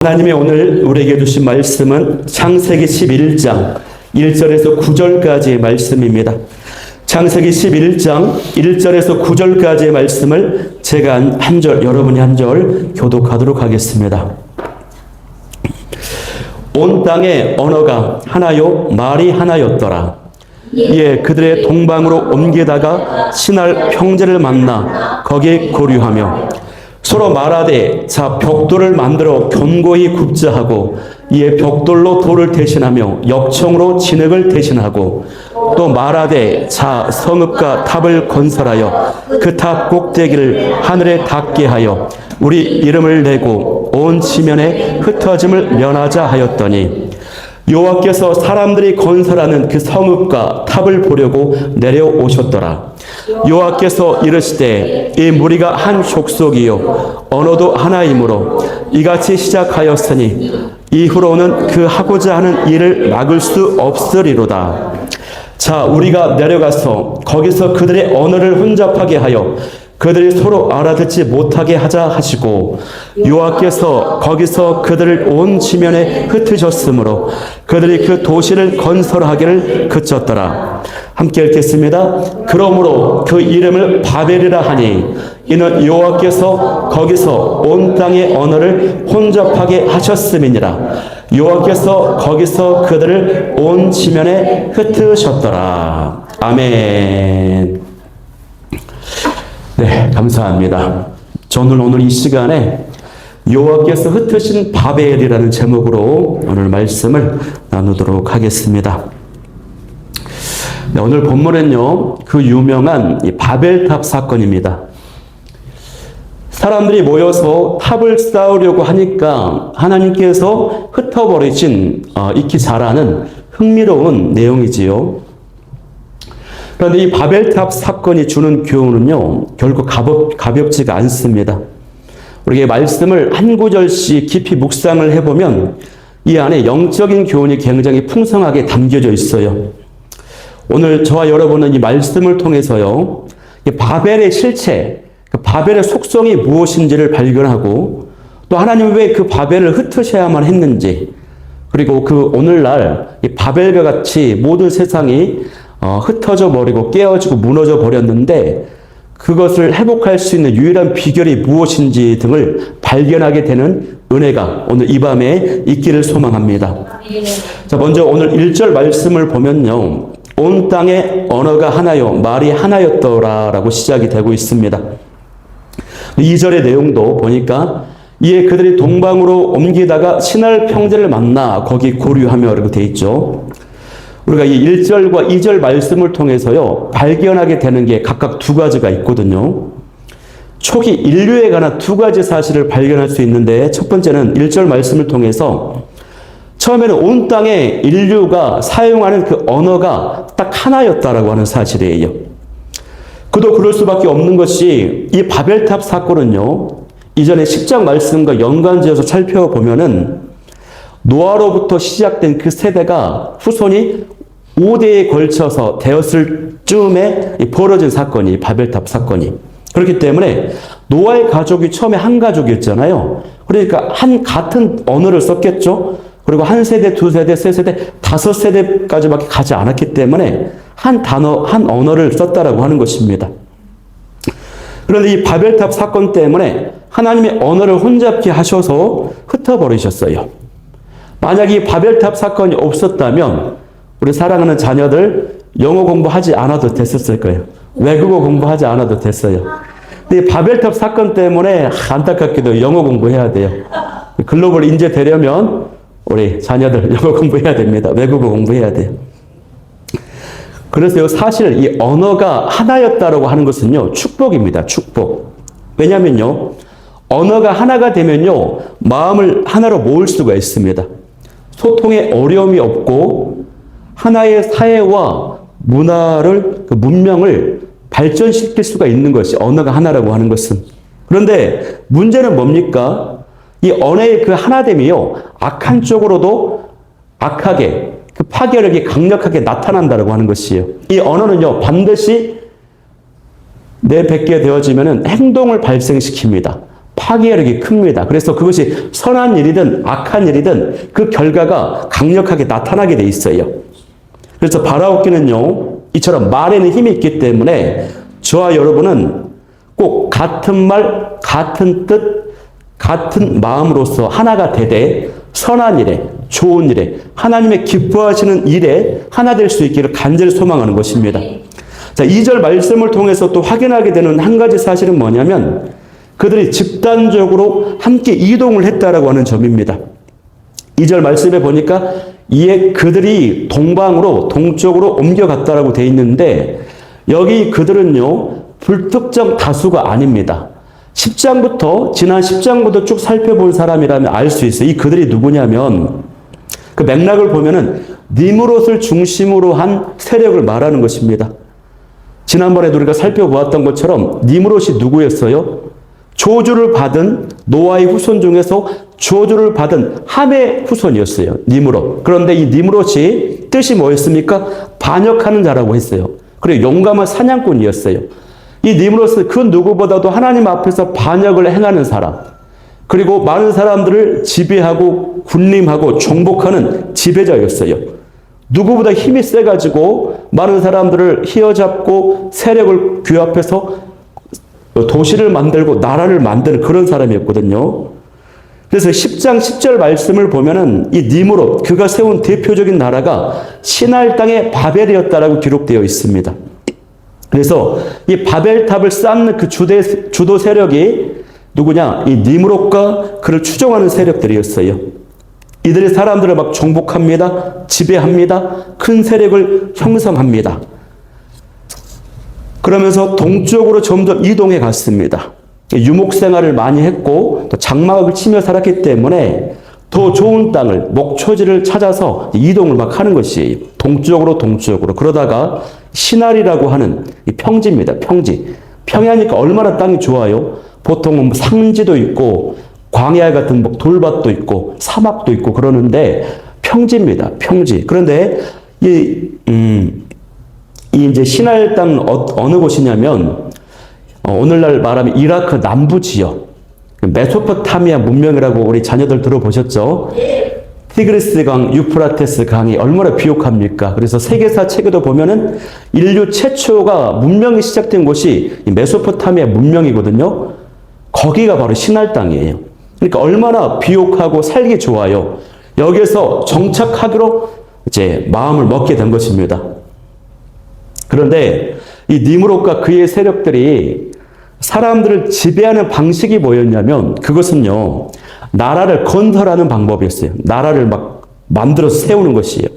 하나님의 오늘 우리에게 주신 말씀은 창세기 11장 1절에서 9절까지의 말씀입니다. 창세기 11장 1절에서 9절까지의 말씀을 제가 한 절, 여러분이 한 절 교독하도록 하겠습니다. 온 땅의 언어가 하나요 말이 하나였더라. 이에 그들의 동방으로 옮기다가 신할 형제를 만나 거기 고류하며 서로 말하되 자 벽돌을 만들어 견고히 굽자 하고 이에 벽돌로 돌을 대신하며 역청으로 진흙을 대신하고 또 말하되 자 성읍과 탑을 건설하여 그 탑 꼭대기를 하늘에 닿게 하여 우리 이름을 내고 온 지면에 흩어짐을 면하자 하였더니 여호와께서 사람들이 건설하는 그 성읍과 탑을 보려고 내려오셨더라. 여호와께서 이르시되 이 무리가 한 족속이요 언어도 하나이므로 이같이 시작하였으니 이후로는 그 하고자 하는 일을 막을 수 없으리로다. 자 우리가 내려가서 거기서 그들의 언어를 혼잡하게 하여 그들이 서로 알아듣지 못하게 하자 하시고 여호와께서 거기서 그들을 온 지면에 흩으셨으므로 그들이 그 도시를 건설하기를 그쳤더라. 함께 읽겠습니다. 그러므로 그 이름을 바벨이라 하니 이는 여호와께서 거기서 온 땅의 언어를 혼잡하게 하셨음이니라. 여호와께서 거기서 그들을 온 지면에 흩으셨더라. 아멘. 네, 감사합니다. 저는 오늘 이 시간에 여호와께서 흩으신 바벨이라는 제목으로 오늘 말씀을 나누도록 하겠습니다. 네, 오늘 본문은요, 그 유명한 이 바벨탑 사건입니다. 사람들이 모여서 탑을 쌓으려고 하니까 하나님께서 흩어버리신 익히 잘 아는 흥미로운 내용이지요. 그런데 이 바벨탑 사건이 주는 교훈은요, 결국 가볍지가 않습니다. 우리가 말씀을 한 구절씩 깊이 묵상을 해보면 이 안에 영적인 교훈이 굉장히 풍성하게 담겨져 있어요. 오늘 저와 여러분은 이 말씀을 통해서요, 이 바벨의 실체, 그 바벨의 속성이 무엇인지를 발견하고 또 하나님은 왜 그 바벨을 흩으셔야만 했는지 그리고 그 오늘날 이 바벨과 같이 모든 세상이 흩어져 버리고 깨어지고 무너져 버렸는데 그것을 회복할 수 있는 유일한 비결이 무엇인지 등을 발견하게 되는 은혜가 오늘 이 밤에 있기를 소망합니다. 자, 먼저 오늘 1절 말씀을 보면요. 온 땅의 언어가 하나요 말이 하나였더라 라고 시작이 되고 있습니다. 2절의 내용도 보니까 이에 그들이 동방으로 옮기다가 신할 형제를 만나 거기 고류하며 이렇게 돼 있죠. 우리가 이 1절과 2절 말씀을 통해서요, 발견하게 되는 게 각각 두 가지가 있거든요. 초기 인류에 관한 두 가지 사실을 발견할 수 있는데, 첫 번째는 1절 말씀을 통해서 처음에는 온 땅에 인류가 사용하는 그 언어가 딱 하나였다라고 하는 사실이에요. 그도 그럴 수밖에 없는 것이 이 바벨탑 사건은요, 이전에 10장 말씀과 연관지어서 살펴보면은 노아로부터 시작된 그 세대가 후손이 5대에 걸쳐서 되었을 즈음에 벌어진 사건이 바벨탑 사건이. 그렇기 때문에 노아의 가족이 처음에 한 가족이었잖아요. 그러니까 한 같은 언어를 썼겠죠. 그리고 한 세대, 두 세대, 세 세대, 다섯 세대까지밖에 가지 않았기 때문에 한 단어, 한 언어를 썼다라고 하는 것입니다. 그런데 이 바벨탑 사건 때문에 하나님의 언어를 혼잡게 하셔서 흩어버리셨어요. 만약 이 바벨탑 사건이 없었다면 우리 사랑하는 자녀들 영어 공부하지 않아도 됐었을 거예요. 외국어 공부하지 않아도 됐어요. 근데 이 바벨탑 사건 때문에 안타깝게도 영어 공부해야 돼요. 글로벌 인재 되려면 우리 자녀들 영어 공부해야 됩니다. 외국어 공부해야 돼요. 그래서 사실 이 언어가 하나였다라고 하는 것은요, 축복입니다. 축복. 왜냐면요, 언어가 하나가 되면요, 마음을 하나로 모을 수가 있습니다. 소통에 어려움이 없고 하나의 사회와 문화를, 그 문명을 발전시킬 수가 있는 것이 언어가 하나라고 하는 것은. 그런데 문제는 뭡니까? 이 언어의 그 하나됨이요, 악한 쪽으로도 악하게, 그 파괴력이 강력하게 나타난다고 하는 것이에요. 이 언어는요, 반드시 내뱉게 되어지면 행동을 발생시킵니다. 파괴력이 큽니다. 그래서 그것이 선한 일이든 악한 일이든 그 결과가 강력하게 나타나게 돼 있어요. 그래서 바라옵기는요, 이처럼 말에는 힘이 있기 때문에 저와 여러분은 꼭 같은 말, 같은 뜻, 같은 마음으로서 하나가 되되 선한 일에, 좋은 일에, 하나님의 기뻐하시는 일에 하나 될 수 있기를 간절히 소망하는 것입니다. 자, 2절 말씀을 통해서 또 확인하게 되는 한 가지 사실은 뭐냐면 그들이 집단적으로 함께 이동을 했다라고 하는 점입니다. 2절 말씀에 보니까 이에 그들이 동방으로 동쪽으로 옮겨갔다라고 되어 있는데 여기 그들은요 불특정 다수가 아닙니다. 10장부터 지난 10장부터 쭉 살펴본 사람이라면 알 수 있어요. 이 그들이 누구냐면 그 맥락을 보면은 니므롯을 중심으로 한 세력을 말하는 것입니다. 지난번에도 우리가 살펴보았던 것처럼 니므롯이 누구였어요? 저주를 받은 노아의 후손 중에서 저주를 받은 함의 후손이었어요. 니므롯. 그런데 이 니므롯이 뜻이 뭐였습니까? 반역하는 자라고 했어요. 그리고 용감한 사냥꾼이었어요. 이 니므롯은 그 누구보다도 하나님 앞에서 반역을 행하는 사람, 그리고 많은 사람들을 지배하고 군림하고 정복하는 지배자였어요. 누구보다 힘이 세가지고 많은 사람들을 휘어잡고 세력을 규합해서 도시를 만들고 나라를 만드는 그런 사람이었거든요. 그래서 10장 10절 말씀을 보면은 이 니므롯, 그가 세운 대표적인 나라가 시날 땅의 바벨이었다라고 기록되어 있습니다. 그래서 이 바벨탑을 쌓는 그 주도 세력이 누구냐? 이 니므롯과 그를 추종하는 세력들이었어요. 이들이 사람들을 막 정복합니다. 지배합니다. 큰 세력을 형성합니다. 그러면서 동쪽으로 점점 이동해 갔습니다. 유목 생활을 많이 했고 또 장막을 치며 살았기 때문에 더 좋은 땅을, 목초지를 찾아서 이동을 막 하는 것이에요. 동쪽으로. 그러다가 시날이라고 하는 이 평지입니다. 평지. 평야니까 얼마나 땅이 좋아요. 보통은 상지도 있고 광야 같은 돌밭도 있고 사막도 있고 그러는데 평지입니다. 평지. 그런데 이 이제 시날 땅은 어느 곳이냐면 오늘날 말하면 이라크 남부 지역, 메소포타미아 문명이라고 우리 자녀들 들어보셨죠? 티그리스 강, 유프라테스 강이 얼마나 비옥합니까? 그래서 세계사 책에도 보면은 인류 최초가 문명이 시작된 곳이 메소포타미아 문명이거든요. 거기가 바로 시날 땅이에요. 그러니까 얼마나 비옥하고 살기 좋아요. 여기에서 정착하기로 이제 마음을 먹게 된 것입니다. 그런데 이 니므롯과 그의 세력들이 사람들을 지배하는 방식이 뭐였냐면 그것은요, 나라를 건설하는 방법이었어요. 나라를 막 만들어서 세우는 것이에요.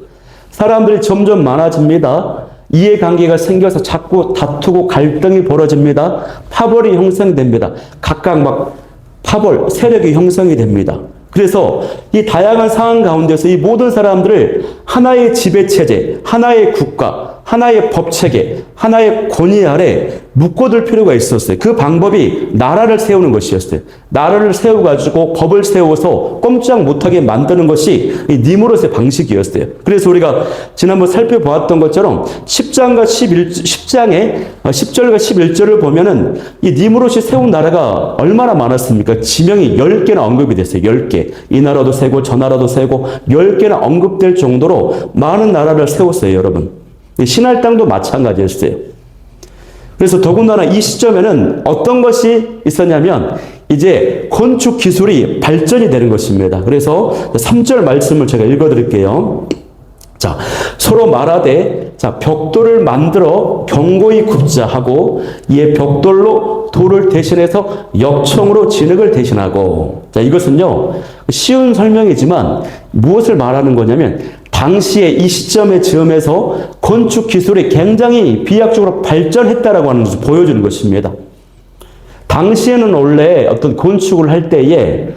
사람들이 점점 많아집니다. 이해관계가 생겨서 자꾸 다투고 갈등이 벌어집니다. 파벌이 형성됩니다. 각각 막 파벌, 세력이 형성이 됩니다. 그래서 이 다양한 상황 가운데서 이 모든 사람들을 하나의 지배체제, 하나의 국가, 하나의 법체계, 하나의 권위 아래 묶어둘 필요가 있었어요. 그 방법이 나라를 세우는 것이었어요. 나라를 세워가지고 법을 세워서 꼼짝 못하게 만드는 것이 이 니므롯의 방식이었어요. 그래서 우리가 지난번 살펴보았던 것처럼 10장과 10장에 10절과 11절을 보면은 이 니므롯이 세운 나라가 얼마나 많았습니까? 지명이 10개나 언급이 됐어요. 10개. 이 나라도 세고 저 나라도 세고 10개나 언급될 정도로 많은 나라를 세웠어요, 여러분. 시날 땅도 마찬가지였어요. 그래서 더군다나 이 시점에는 어떤 것이 있었냐면 이제 건축 기술이 발전이 되는 것입니다. 그래서 3절 말씀을 제가 읽어드릴게요. 자, 서로 말하되 자, 벽돌을 만들어 견고히 굽자 하고 이에 벽돌로 돌을 대신해서 역청으로 진흙을 대신하고. 자, 이것은요 쉬운 설명이지만 무엇을 말하는 거냐면 당시에 이 시점의 즈음에서 건축 기술이 굉장히 비약적으로 발전했다라고 하는 것을 보여주는 것입니다. 당시에는 원래 어떤 건축을 할 때에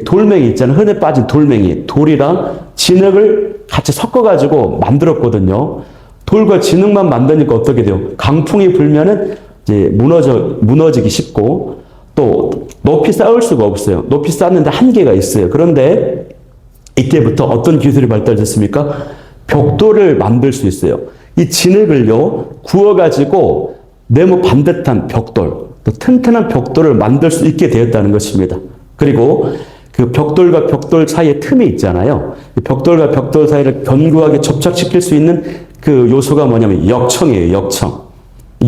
돌멩이 있잖아요. 흔해 빠진 돌멩이, 돌이랑 진흙을 같이 섞어가지고 만들었거든요. 돌과 진흙만 만드니까 어떻게 돼요? 강풍이 불면은 이제 무너지기 쉽고 또 높이 쌓을 수가 없어요. 높이 쌓는데 한계가 있어요. 그런데 이때부터 어떤 기술이 발달됐습니까? 벽돌을 만들 수 있어요. 이 진흙을요, 구워가지고 네모 반듯한 벽돌, 또 튼튼한 벽돌을 만들 수 있게 되었다는 것입니다. 그리고 그 벽돌과 벽돌 사이에 틈이 있잖아요. 벽돌과 벽돌 사이를 견고하게 접착시킬 수 있는 그 요소가 뭐냐면 역청이에요. 역청.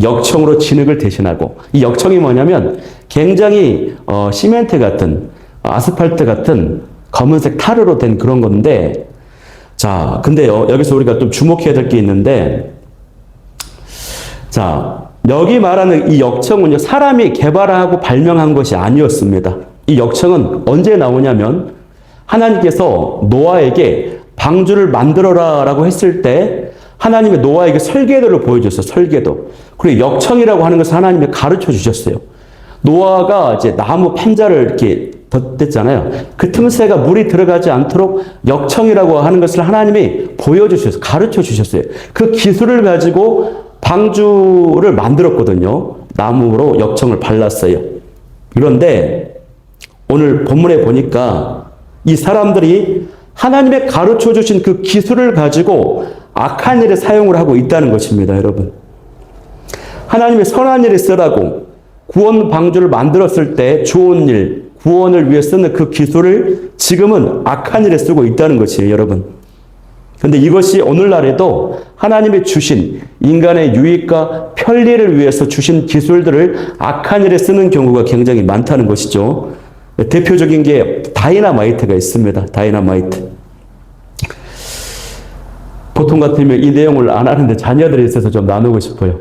역청으로 진흙을 대신하고, 이 역청이 뭐냐면 굉장히 시멘트 같은, 아스팔트 같은 검은색 타르로 된 그런 건데, 자, 근데요, 여기서 우리가 좀 주목해야 될 게 있는데, 자, 여기 말하는 이 역청은요, 사람이 개발하고 발명한 것이 아니었습니다. 이 역청은 언제 나오냐면, 하나님께서 노아에게 방주를 만들어라 라고 했을 때, 하나님의 노아에게 설계도를 보여줬어요. 설계도. 그리고 역청이라고 하는 것을 하나님이 가르쳐 주셨어요. 노아가 이제 나무 판자를 이렇게 덧댔잖아요. 그 틈새가 물이 들어가지 않도록 역청이라고 하는 것을 하나님이 보여주셨어요. 가르쳐 주셨어요. 그 기술을 가지고 방주를 만들었거든요. 나무로 역청을 발랐어요. 그런데 오늘 본문에 보니까 이 사람들이 하나님의 가르쳐 주신 그 기술을 가지고 악한 일에 사용을 하고 있다는 것입니다, 여러분. 하나님의 선한 일에 쓰라고 구원 방주를 만들었을 때 좋은 일, 구원을 위해 쓰는 그 기술을 지금은 악한 일에 쓰고 있다는 것이에요, 여러분. 그런데 이것이 오늘날에도 하나님이 주신 인간의 유익과 편리를 위해서 주신 기술들을 악한 일에 쓰는 경우가 굉장히 많다는 것이죠. 대표적인 게 다이너마이트가 있습니다. 다이너마이트. 보통 같으면 이 내용을 안 하는데 자녀들이 있어서 좀 나누고 싶어요.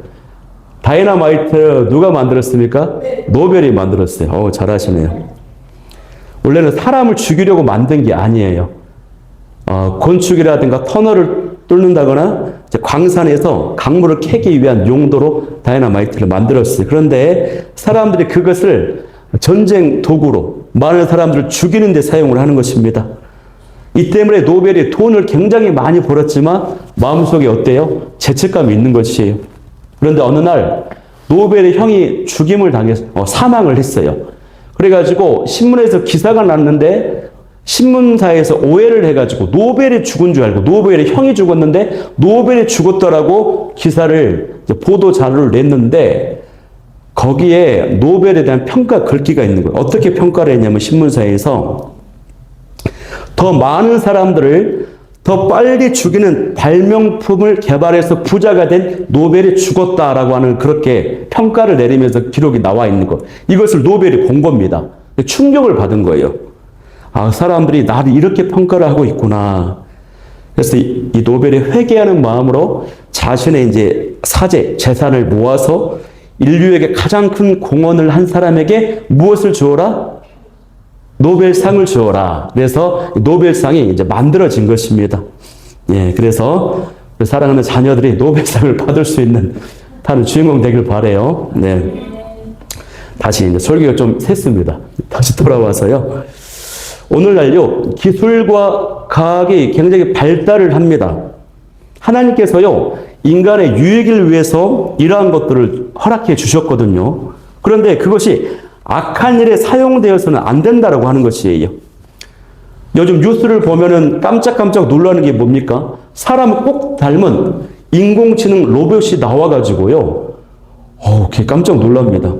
다이너마이트 누가 만들었습니까? 노벨이 만들었어요. 잘하시네요. 원래는 사람을 죽이려고 만든 게 아니에요. 건축이라든가 터널을 뚫는다거나 광산에서 강물을 캐기 위한 용도로 다이너마이트를 만들었어요. 그런데 사람들이 그것을 전쟁 도구로 많은 사람들을 죽이는 데 사용을 하는 것입니다. 이 때문에 노벨이 돈을 굉장히 많이 벌었지만 마음속에 어때요? 죄책감이 있는 것이에요. 그런데 어느 날 노벨의 형이 죽임을 당해서 사망을 했어요. 그래가지고 신문에서 기사가 났는데 신문사에서 오해를 해가지고 노벨이 죽은 줄 알고 노벨의 형이 죽었는데 노벨이 죽었다라고 기사를 보도 자료를 냈는데 거기에 노벨에 대한 평가 글귀가 있는 거예요. 어떻게 평가를 했냐면 신문사에서 더 많은 사람들을 더 빨리 죽이는 발명품을 개발해서 부자가 된 노벨이 죽었다라고 하는 그렇게 평가를 내리면서 기록이 나와 있는 것. 이것을 노벨이 본 겁니다. 충격을 받은 거예요. 아, 사람들이 나를 이렇게 평가를 하고 있구나. 그래서 이 노벨이 회개하는 마음으로 자신의 이제 사재, 재산을 모아서 인류에게 가장 큰 공헌을 한 사람에게 무엇을 주어라? 노벨상을 주어라. 그래서 노벨상이 이제 만들어진 것입니다. 예, 그래서 사랑하는 자녀들이 노벨상을 받을 수 있는 다른 주인공 되길 바래요. 네. 다시 이제 설교가 좀 샜습니다. 다시 돌아와서요. 오늘날요, 기술과 과학이 굉장히 발달을 합니다. 하나님께서요, 인간의 유익을 위해서 이러한 것들을 허락해 주셨거든요. 그런데 그것이 악한 일에 사용되어서는 안 된다라고 하는 것이에요. 요즘 뉴스를 보면은 깜짝깜짝 놀라는 게 뭡니까? 사람을 꼭 닮은 인공지능 로봇이 나와가지고요. 그게 깜짝 놀랍니다.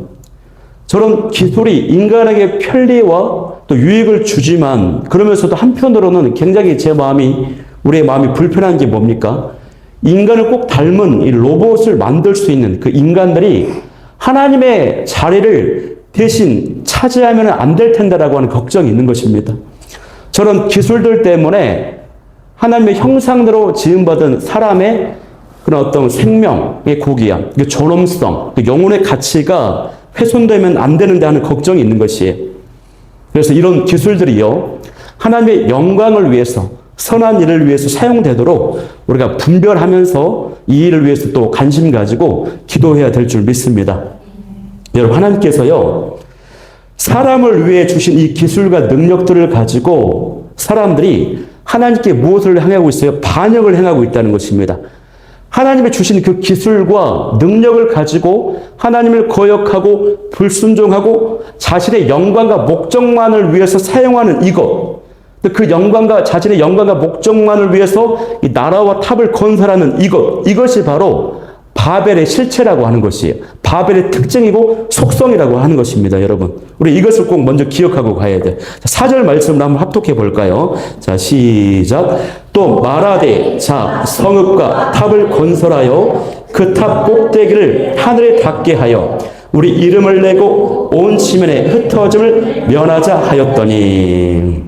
저런 기술이 인간에게 편리와 또 유익을 주지만 그러면서도 한편으로는 굉장히 우리의 마음이 불편한 게 뭡니까? 인간을 꼭 닮은 이 로봇을 만들 수 있는 그 인간들이 하나님의 자리를 대신 차지하면 안 될 텐데라고 하는 걱정이 있는 것입니다. 저런 기술들 때문에 하나님의 형상대로 지음받은 사람의 그런 어떤 생명의 고귀함, 존엄성, 영혼의 가치가 훼손되면 안 되는데 하는 걱정이 있는 것이에요. 그래서 이런 기술들이요, 하나님의 영광을 위해서, 선한 일을 위해서 사용되도록 우리가 분별하면서 이 일을 위해서 또 관심 가지고 기도해야 될 줄 믿습니다. 여러분, 하나님께서요, 사람을 위해 주신 이 기술과 능력들을 가지고 사람들이 하나님께 무엇을 행하고 있어요? 반역을 행하고 있다는 것입니다. 하나님이 주신 그 기술과 능력을 가지고 하나님을 거역하고 불순종하고 자신의 영광과 목적만을 위해서 사용하는 이것, 그 영광과 자신의 영광과 목적만을 위해서 이 나라와 탑을 건설하는 이것이 바로 바벨의 실체라고 하는 것이에요. 바벨의 특징이고 속성이라고 하는 것입니다, 여러분. 우리 이것을 꼭 먼저 기억하고 가야 돼요. 4절 말씀을 한번 합독해 볼까요? 자, 시작. 또 말하되 자 성읍과 탑을 건설하여 그 탑 꼭대기를 하늘에 닿게 하여 우리 이름을 내고 온 지면에 흩어짐을 면하자 하였더니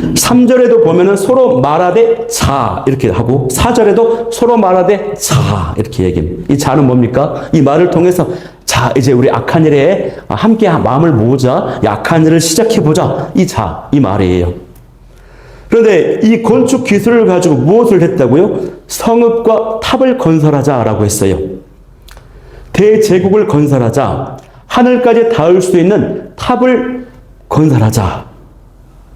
3절에도 보면은 서로 말하되 자 이렇게 하고 4절에도 서로 말하되 자 이렇게 얘기합니다. 이 자는 뭡니까? 이 말을 통해서 자 이제 우리 악한 일에 함께 마음을 모으자, 악한 일을 시작해보자, 이 자, 이 말이에요. 그런데 이 건축 기술을 가지고 무엇을 했다고요? 성읍과 탑을 건설하자라고 했어요. 대제국을 건설하자, 하늘까지 닿을 수 있는 탑을 건설하자.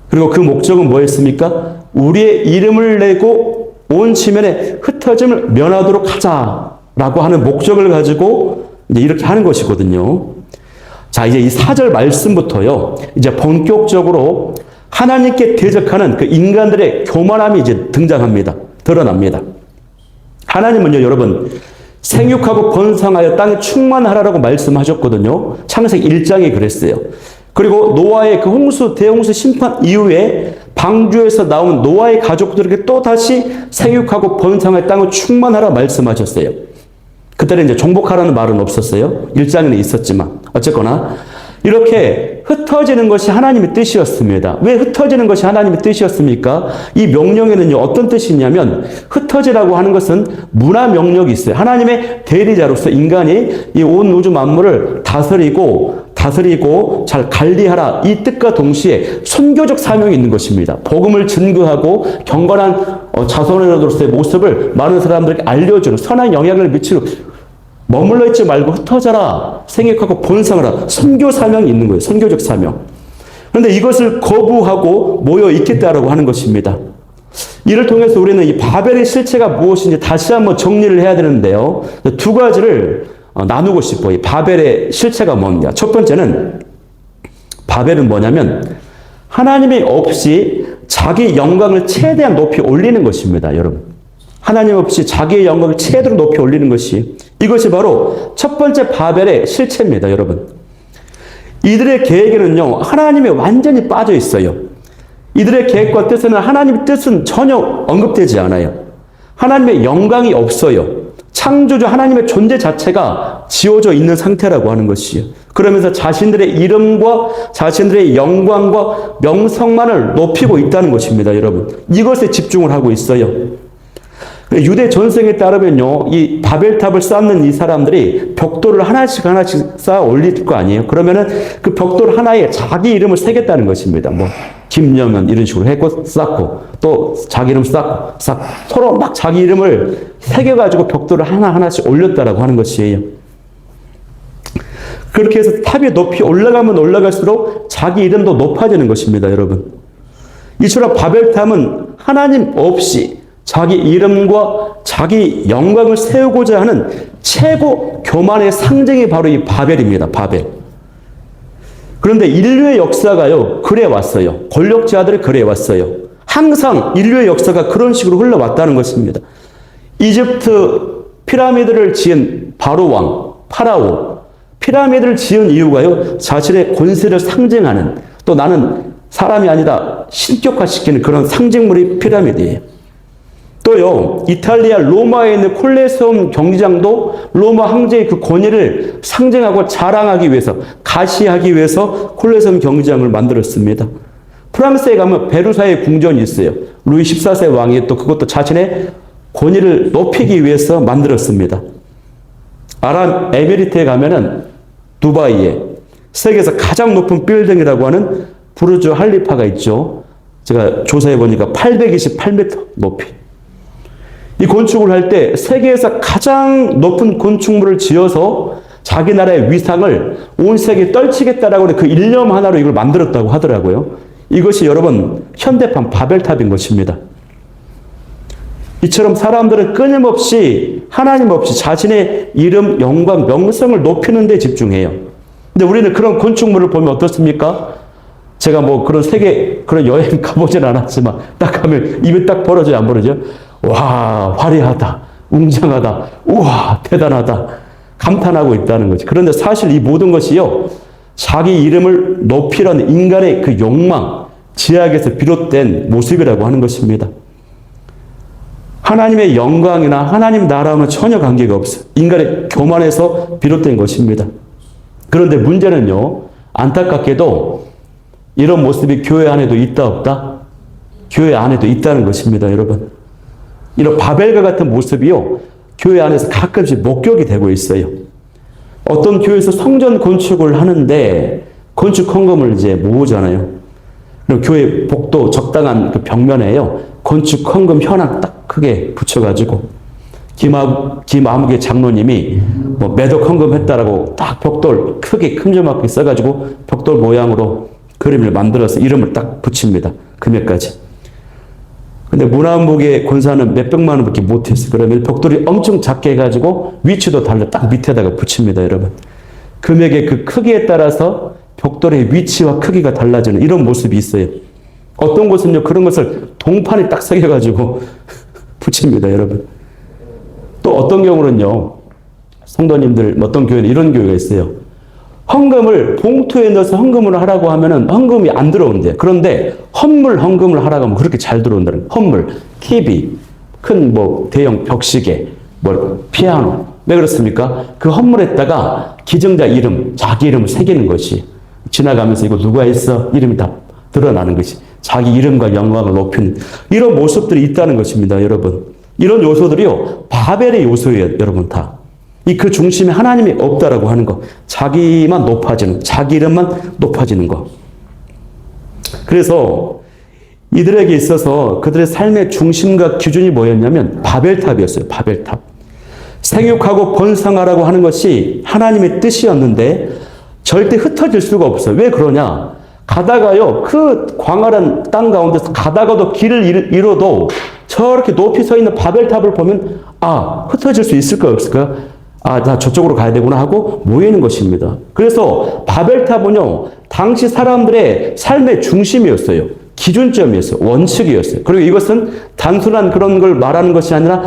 그리고 그 목적은 뭐였습니까? 우리의 이름을 내고 온 지면에 흩어짐을 면하도록 하자라고 하는 목적을 가지고 이제 이렇게 하는 것이거든요. 자, 이제 이 4절 말씀부터요, 이제 본격적으로 하나님께 대적하는 그 인간들의 교만함이 이제 등장합니다. 드러납니다. 하나님은요, 여러분, 생육하고 번성하여 땅에 충만하라고 말씀하셨거든요. 창세기 1장에 그랬어요. 그리고 노아의 그 홍수, 대홍수 심판 이후에 방주에서 나온 노아의 가족들에게 또 다시 생육하고 번성하여 땅을 충만하라 말씀하셨어요. 그때는 이제 정복하라는 말은 없었어요. 1장에는 있었지만. 어쨌거나 이렇게 흩어지는 것이 하나님의 뜻이었습니다. 왜 흩어지는 것이 하나님의 뜻이었습니까? 이 명령에는요, 어떤 뜻이 있냐면, 흩어지라고 하는 것은 문화 명령이 있어요. 하나님의 대리자로서 인간이 이 온 우주 만물을 다스리고 잘 관리하라, 이 뜻과 동시에 선교적 사명이 있는 것입니다. 복음을 증거하고 경건한 자손으로서의 모습을 많은 사람들에게 알려주는, 선한 영향을 미치는, 머물러 있지 말고 흩어져라, 생육하고 번성하라, 선교 사명이 있는 거예요. 선교적 사명. 그런데 이것을 거부하고 모여 있겠다라고 하는 것입니다. 이를 통해서 우리는 이 바벨의 실체가 무엇인지 다시 한번 정리를 해야 되는데요. 두 가지를 나누고 싶어요. 바벨의 실체가 뭐냐. 첫 번째는, 바벨은 뭐냐면 하나님이 없이 자기 영광을 최대한 높이 올리는 것입니다, 여러분. 하나님 없이 자기의 영광을 최대로 높이 올리는 것이, 이것이 바로 첫 번째 바벨의 실체입니다, 여러분. 이들의 계획에는요, 하나님이 완전히 빠져 있어요. 이들의 계획과 뜻에는 하나님의 뜻은 전혀 언급되지 않아요. 하나님의 영광이 없어요. 창조주 하나님의 존재 자체가 지워져 있는 상태라고 하는 것이에요. 그러면서 자신들의 이름과 자신들의 영광과 명성만을 높이고 있다는 것입니다, 여러분. 이것에 집중을 하고 있어요. 유대 전승에 따르면요, 이 바벨탑을 쌓는 이 사람들이 벽돌을 하나씩 쌓아 올릴 거 아니에요. 그러면은 그 벽돌 하나에 자기 이름을 새겼다는 것입니다. 뭐 김영은 이런 식으로 했고 쌓고, 또 자기 이름 쌓고 서로 막 자기 이름을 새겨가지고 벽돌을 하나하나씩 올렸다라고 하는 것이에요. 그렇게 해서 탑이 높이 올라가면 올라갈수록 자기 이름도 높아지는 것입니다, 여러분. 이처럼 바벨탑은 하나님 없이 자기 이름과 자기 영광을 세우고자 하는 최고 교만의 상징이 바로 이 바벨입니다. 바벨. 그런데 인류의 역사가요, 그래 왔어요. 권력자들이 그래 왔어요. 항상 인류의 역사가 그런 식으로 흘러왔다는 것입니다. 이집트 피라미드를 지은 바로 왕, 파라오. 피라미드를 지은 이유가요, 자신의 권세를 상징하는, 또 나는 사람이 아니다 신격화시키는 그런 상징물이 피라미드예요. 또요, 이탈리아 로마에 있는 콜레세움 경기장도 로마 황제의 그 권위를 상징하고 자랑하기 위해서, 가시하기 위해서 콜레세움 경기장을 만들었습니다. 프랑스에 가면 베르사유 궁전이 있어요. 루이 14세 왕이 또 그것도 자신의 권위를 높이기 위해서 만들었습니다. 아랍에미리트에 가면은 두바이에 세계에서 가장 높은 빌딩이라고 하는 부르주 할리파가 있죠. 제가 조사해 보니까 828m 높이. 이 건축을 할 때 세계에서 가장 높은 건축물을 지어서 자기 나라의 위상을 온 세계에 떨치겠다라고 하는 그 일념 하나로 이걸 만들었다고 하더라고요. 이것이 여러분 현대판 바벨탑인 것입니다. 이처럼 사람들은 끊임없이 하나님 없이 자신의 이름, 영광, 명성을 높이는 데 집중해요. 근데 우리는 그런 건축물을 보면 어떻습니까? 제가 뭐 그런 세계 그런 여행 가보진 않았지만 딱 가면 입이 딱 벌어져요, 안 벌어져요? 와, 화려하다, 웅장하다, 우와, 대단하다. 감탄하고 있다는 거지. 그런데 사실 이 모든 것이요, 자기 이름을 높이려는 인간의 그 욕망, 지향에서 비롯된 모습이라고 하는 것입니다. 하나님의 영광이나 하나님 나라와는 전혀 관계가 없어요. 인간의 교만에서 비롯된 것입니다. 그런데 문제는요, 안타깝게도 이런 모습이 교회 안에도 있다 없다? 교회 안에도 있다는 것입니다, 여러분. 이런 바벨과 같은 모습이요, 교회 안에서 가끔씩 목격이 되고 있어요. 어떤 교회에서 성전 건축을 하는데 건축 헌금을 이제 모으잖아요. 그럼 교회 복도 적당한 그 벽면에요, 건축 헌금 현황 딱 크게 붙여가지고 김아무개 장로님이 뭐 매덕 헌금했다라고 딱 벽돌 크게 큼지막하게 써가지고 벽돌 모양으로 그림을 만들어서 이름을 딱 붙입니다. 금액까지. 근데 문화원복의 권사는 몇백만 원밖에 못했어요. 그러면 벽돌이 엄청 작게 해가지고 위치도 달라 딱 밑에다가 붙입니다, 여러분. 금액의 그 크기에 따라서 벽돌의 위치와 크기가 달라지는 이런 모습이 있어요. 어떤 곳은요, 그런 것을 동판에 딱 새겨가지고 붙입니다, 여러분. 또 어떤 경우는요, 성도님들, 어떤 교회는 이런 교회가 있어요. 헌금을 봉투에 넣어서 헌금을 하라고 하면은 헌금이 안 들어온대요. 그런데 헌물 헌금을 하라고 하면 그렇게 잘 들어온다는 거예요. 헌물, TV, 큰 뭐 대형 벽시계, 뭐 피아노. 왜 그렇습니까? 그 헌물에다가 기증자 이름, 자기 이름을 새기는 것이 지나가면서 이거 누가 했어? 이름이 다 드러나는 것이 자기 이름과 영광을 높이는 이런 모습들이 있다는 것입니다, 여러분. 이런 요소들이요, 바벨의 요소예요, 여러분 다. 그 중심에 하나님이 없다라고 하는 거. 자기만 높아지는, 자기 이름만 높아지는 거. 그래서 이들에게 있어서 그들의 삶의 중심과 기준이 뭐였냐면 바벨탑이었어요. 바벨탑. 생육하고 번성하라고 하는 것이 하나님의 뜻이었는데 절대 흩어질 수가 없어요. 왜 그러냐? 가다가요, 그 광활한 땅 가운데서 가다가도 길을 잃어도 저렇게 높이 서 있는 바벨탑을 보면 흩어질 수 있을까 없을까? 나 저쪽으로 가야 되구나 하고 모이는 것입니다. 그래서 바벨탑은요, 당시 사람들의 삶의 중심이었어요. 기준점이었어요. 원칙이었어요. 그리고 이것은 단순한 그런 걸 말하는 것이 아니라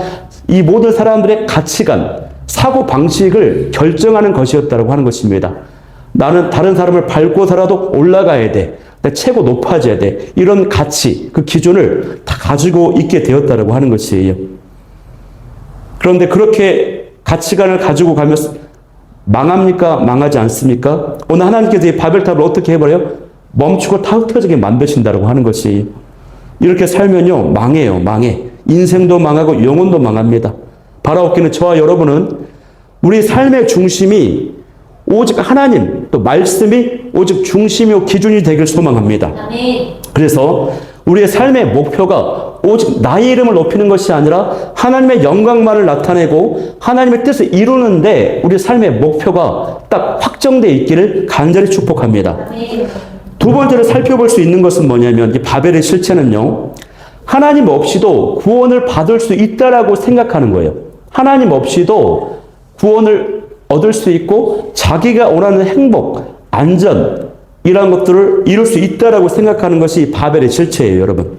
이 모든 사람들의 가치관, 사고 방식을 결정하는 것이었다고 하는 것입니다. 나는 다른 사람을 밟고서라도 올라가야 돼. 최고 높아져야 돼. 이런 가치, 그 기준을 다 가지고 있게 되었다고 하는 것이에요. 그런데 그렇게 가치관을 가지고 가면서 망합니까? 망하지 않습니까? 오늘 하나님께서 이 바벨탑을 어떻게 해버려요? 멈추고 다 흩어지게 만드신다고 하는 것이. 이렇게 살면요, 망해요, 망해. 인생도 망하고 영혼도 망합니다. 바라옵기는 저와 여러분은 우리 삶의 중심이 오직 하나님, 또 말씀이 오직 중심이요 기준이 되길 소망합니다. 그래서 우리의 삶의 목표가 오직 나의 이름을 높이는 것이 아니라 하나님의 영광만을 나타내고 하나님의 뜻을 이루는데 우리 삶의 목표가 딱 확정되어 있기를 간절히 축복합니다. 두 번째로 살펴볼 수 있는 것은 뭐냐면 이 바벨의 실체는요, 하나님 없이도 구원을 받을 수 있다라고 생각하는 거예요. 하나님 없이도 구원을 얻을 수 있고 자기가 원하는 행복, 안전 이런 것들을 이룰 수 있다라고 생각하는 것이 바벨의 실체예요, 여러분.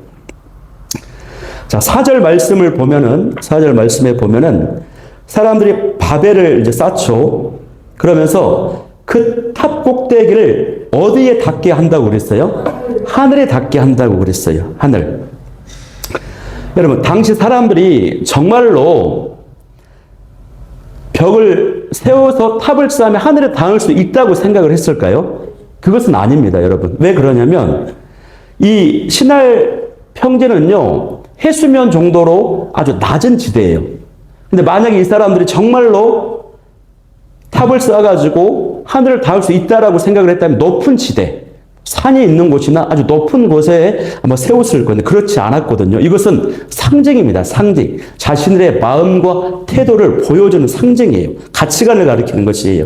자, 4절 말씀을 보면은 4절 말씀에 보면은 사람들이 바벨을 이제 쌓죠. 그러면서 그 탑 꼭대기를 어디에 닿게 한다고 그랬어요? 하늘에 닿게 한다고 그랬어요. 하늘. 여러분, 당시 사람들이 정말로 벽을 세워서 탑을 쌓으면 하늘에 닿을 수 있다고 생각을 했을까요? 그것은 아닙니다, 여러분. 왜 그러냐면 이 신할 평지는요, 해수면 정도로 아주 낮은 지대예요. 근데 만약에 이 사람들이 정말로 탑을 쌓아가지고 하늘을 닿을 수 있다라고 생각을 했다면 높은 지대, 산이 있는 곳이나 아주 높은 곳에 아마 세웠을 건데 그렇지 않았거든요. 이것은 상징입니다. 상징. 자신들의 마음과 태도를 보여주는 상징이에요. 가치관을 가리키는 것이에요.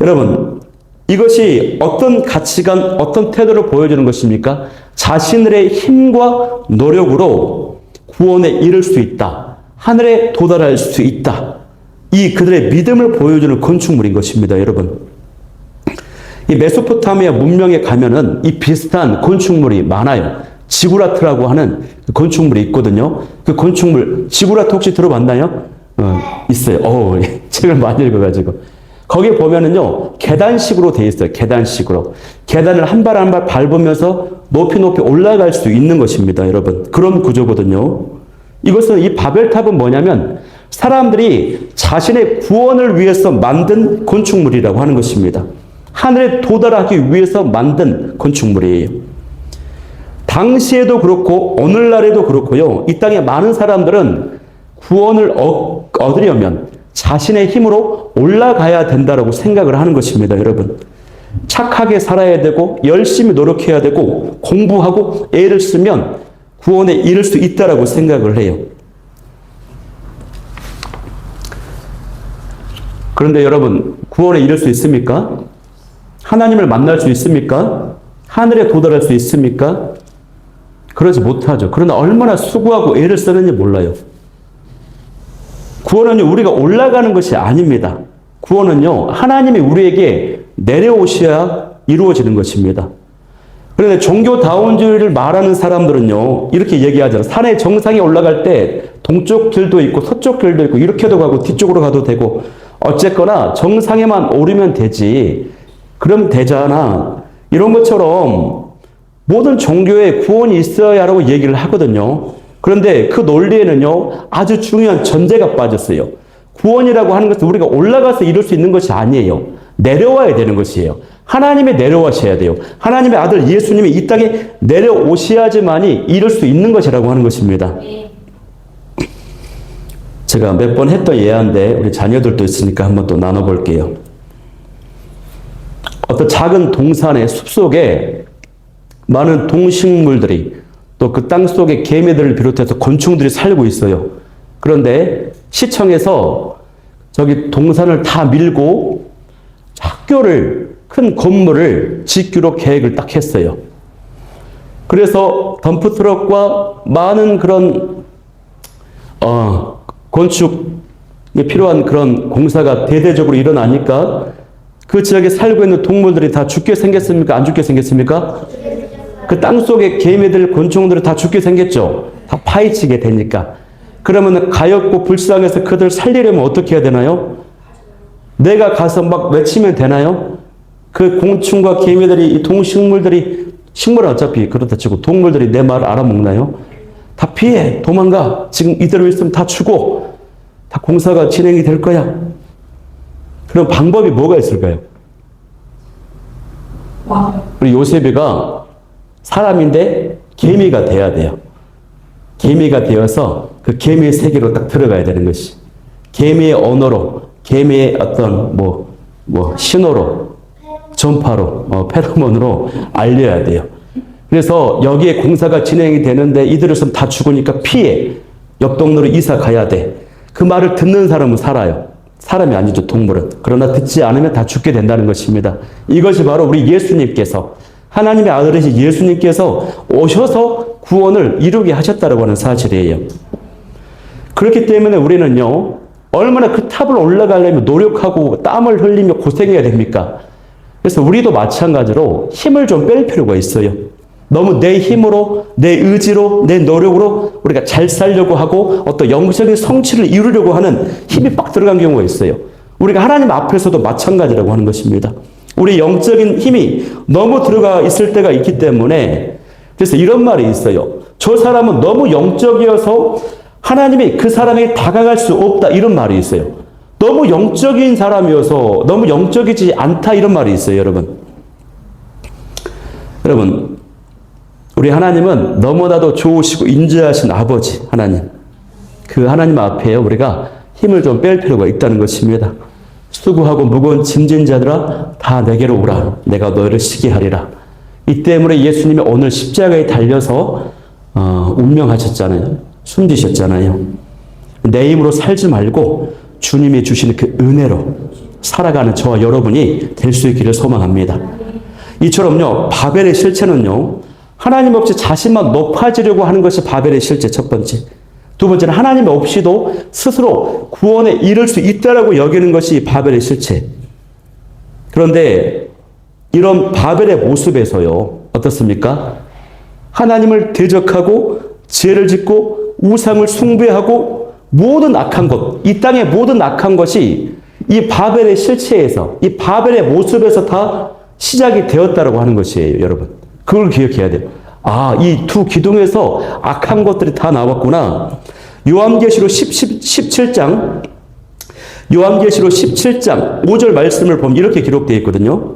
여러분, 이것이 어떤 가치관, 어떤 태도를 보여주는 것입니까? 자신들의 힘과 노력으로 구원에 이를 수 있다. 하늘에 도달할 수 있다. 이 그들의 믿음을 보여주는 건축물인 것입니다, 여러분. 이 메소포타미아 문명에 가면은 이 비슷한 건축물이 많아요. 지구라트라고 하는 건축물이 있거든요. 그 건축물, 지구라트 혹시 들어봤나요? 있어요. 책을 많이 읽어가지고. 거기에 보면은요, 계단식으로 돼 있어요. 계단식으로. 계단을 한 발 한 발 밟으면서 높이 올라갈 수 있는 것입니다, 여러분. 그런 구조거든요. 이것은, 이 바벨탑은 뭐냐면, 사람들이 자신의 구원을 위해서 만든 건축물이라고 하는 것입니다. 하늘에 도달하기 위해서 만든 건축물이에요. 당시에도 그렇고 오늘날에도 그렇고요. 이 땅에 많은 사람들은 구원을 얻으려면 자신의 힘으로 올라가야 된다고 생각을 하는 것입니다, 여러분. 착하게 살아야 되고 열심히 노력해야 되고 공부하고 애를 쓰면 구원에 이를 수 있다고 생각을 해요. 그런데 여러분, 구원에 이를 수 있습니까? 하나님을 만날 수 있습니까? 하늘에 도달할 수 있습니까? 그러지 못하죠. 그러나 얼마나 수고하고 애를 쓰는지 몰라요. 구원은요, 우리가 올라가는 것이 아닙니다. 구원은요, 하나님이 우리에게 내려오셔야 이루어지는 것입니다. 그런데 종교다운주의를 말하는 사람들은요, 이렇게 얘기하잖아요. 산의 정상에 올라갈 때 동쪽 길도 있고 서쪽 길도 있고 이렇게도 가고 뒤쪽으로 가도 되고 어쨌거나 정상에만 오르면 되지. 그럼 되잖아. 이런 것처럼 모든 종교에 구원이 있어야라고 얘기를 하거든요. 그런데 그 논리에는요, 아주 중요한 전제가 빠졌어요. 구원이라고 하는 것은 우리가 올라가서 이룰 수 있는 것이 아니에요. 내려와야 되는 것이에요. 하나님이 내려와셔야 돼요. 하나님의 아들 예수님이 이 땅에 내려오셔야지만이 이룰 수 있는 것이라고 하는 것입니다. 제가 몇 번 했던 예화인데 우리 자녀들도 있으니까 한번 또 나눠볼게요. 어떤 작은 동산의 숲속에 많은 동식물들이 또 그 땅 속에 개미들을 비롯해서 곤충들이 살고 있어요. 그런데 시청에서 저기 동산을 다 밀고 학교를, 큰 건물을 짓기로 계획을 딱 했어요. 그래서 덤프트럭과 많은 그런 건축에 필요한 그런 공사가 대대적으로 일어나니까 그 지역에 살고 있는 동물들이 다 죽게 생겼습니까? 안 죽게 생겼습니까? 그 땅속의 개미들, 곤충들이 다 죽게 생겼죠. 다 파헤치게 되니까. 그러면 가엾고 불쌍해서 그들 살리려면 어떻게 해야 되나요? 내가 가서 막 외치면 되나요? 그 곤충과 개미들이, 이 동식물들이, 식물은 어차피 그렇다 치고 동물들이 내 말을 알아먹나요? 다 피해, 도망가. 지금 이대로 있으면 다 죽어. 다 공사가 진행이 될 거야. 그럼 방법이 뭐가 있을까요? 우리 요셉이가 사람인데 개미가 돼야 돼요. 개미가 되어서 그 개미의 세계로 딱 들어가야 되는 것이. 개미의 언어로, 개미의 어떤 신호로, 전파로, 페로몬으로 알려야 돼요. 그래서 여기에 공사가 진행이 되는데 이들을 있으면 다 죽으니까 피해. 옆 동네로 이사 가야 돼. 그 말을 듣는 사람은 살아요. 사람이 아니죠, 동물은. 그러나 듣지 않으면 다 죽게 된다는 것입니다. 이것이 바로 우리 예수님께서, 하나님의 아들이신 예수님께서 오셔서 구원을 이루게 하셨다고 하는 사실이에요. 그렇기 때문에 우리는요, 얼마나 그 탑을 올라가려면 노력하고 땀을 흘리며 고생해야 됩니까? 그래서 우리도 마찬가지로 힘을 좀 뺄 필요가 있어요. 너무 내 힘으로, 내 의지로, 내 노력으로 우리가 잘 살려고 하고 어떤 영적인 성취를 이루려고 하는 힘이 빡 들어간 경우가 있어요. 우리가 하나님 앞에서도 마찬가지라고 하는 것입니다. 우리 영적인 힘이 너무 들어가 있을 때가 있기 때문에, 그래서 이런 말이 있어요. 저 사람은 너무 영적이어서 하나님이 그 사람에게 다가갈 수 없다, 이런 말이 있어요. 너무 영적인 사람이어서 너무 영적이지 않다, 이런 말이 있어요, 여러분. 여러분, 우리 하나님은 너무나도 좋으시고 인자하신 아버지 하나님. 그 하나님 앞에 우리가 힘을 좀 뺄 필요가 있다는 것입니다. 수고하고 무거운 짐진 자들아 다 내게로 오라. 내가 너희를 쉬게 하리라. 이 때문에 예수님이 오늘 십자가에 달려서 운명하셨잖아요. 숨지셨잖아요. 내 힘으로 살지 말고 주님이 주시는 그 은혜로 살아가는 저와 여러분이 될 수 있기를 소망합니다. 이처럼요, 바벨의 실체는요, 하나님 없이 자신만 높아지려고 하는 것이 바벨의 실제 첫 번째. 두 번째는 하나님 없이도 스스로 구원에 이를 수 있다라고 여기는 것이 바벨의 실체. 그런데 이런 바벨의 모습에서요, 어떻습니까? 하나님을 대적하고 죄를 짓고 우상을 숭배하고 모든 악한 것, 이 땅의 모든 악한 것이 이 바벨의 실체에서, 이 바벨의 모습에서 다 시작이 되었다라고 하는 것이에요, 여러분. 그걸 기억해야 돼요. 아, 이 두 기둥에서 악한 것들이 다 나왔구나. 요한계시록 17장, 요한계시록 17장 5절 말씀을 보면 이렇게 기록되어 있거든요.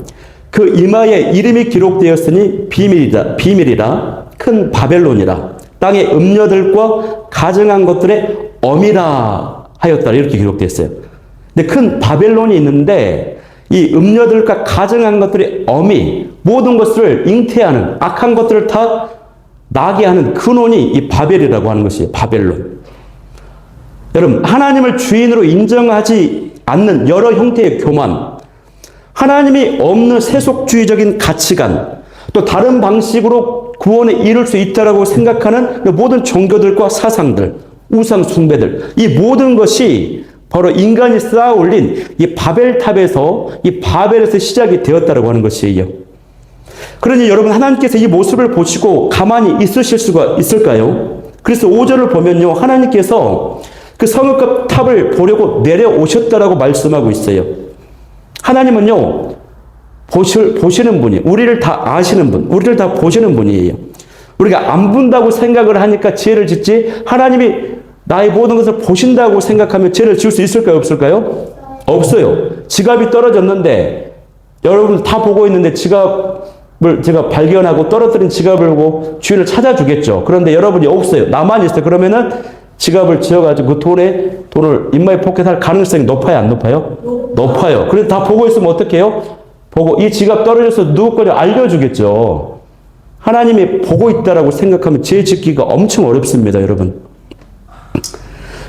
그 이마에 이름이 기록되었으니 비밀이라 큰 바벨론이라 땅의 음녀들과 가증한 것들의 엄이라 하였다 이렇게 기록되었어요. 근데 큰 바벨론이 있는데 이 음녀들과 가증한 것들의 엄이 모든 것을 잉태하는 악한 것들을 다 나게 하는 근원이 이 바벨이라고 하는 것이에요. 바벨론. 여러분, 하나님을 주인으로 인정하지 않는 여러 형태의 교만, 하나님이 없는 세속주의적인 가치관, 또 다른 방식으로 구원에 이룰 수 있다라고 생각하는 모든 종교들과 사상들, 우상 숭배들, 이 모든 것이 바로 인간이 쌓아 올린 이 바벨탑에서, 이 바벨에서 시작이 되었다라고 하는 것이에요. 그러니 여러분, 하나님께서 이 모습을 보시고 가만히 있으실 수가 있을까요? 그래서 5절을 보면요, 하나님께서 그 성읍급 탑을 보려고 내려오셨다라고 말씀하고 있어요. 하나님은요, 보시는 분이, 우리를 다 아시는 분, 우리를 다 보시는 분이에요. 우리가 안 본다고 생각을 하니까 죄를 짓지, 하나님이 나의 모든 것을 보신다고 생각하면 죄를 지을 수 있을까요? 없을까요? 없어요. 지갑이 떨어졌는데, 여러분 다 보고 있는데 지갑을 제가 발견하고 떨어뜨린 지갑을 보고 주인을 찾아주겠죠. 그런데 여러분이 없어요. 나만 있어요. 그러면은 지갑을 지어가지고 그 돈을 인마에 포켓할 가능성이 높아요? 안 높아요? 높아요. 그래서 다 보고 있으면 어떡해요? 보고 이 지갑 떨어져서 누구 거냐 알려주겠죠. 하나님이 보고 있다라고 생각하면 죄 짓기가 엄청 어렵습니다, 여러분.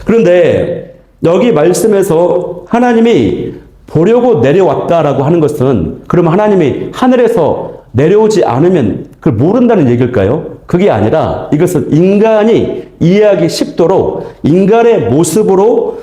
그런데 여기 말씀에서 하나님이 보려고 내려왔다라고 하는 것은 그러면 하나님이 하늘에서 내려오지 않으면 그걸 모른다는 얘기일까요? 그게 아니라 이것은 인간이 이해하기 쉽도록 인간의 모습으로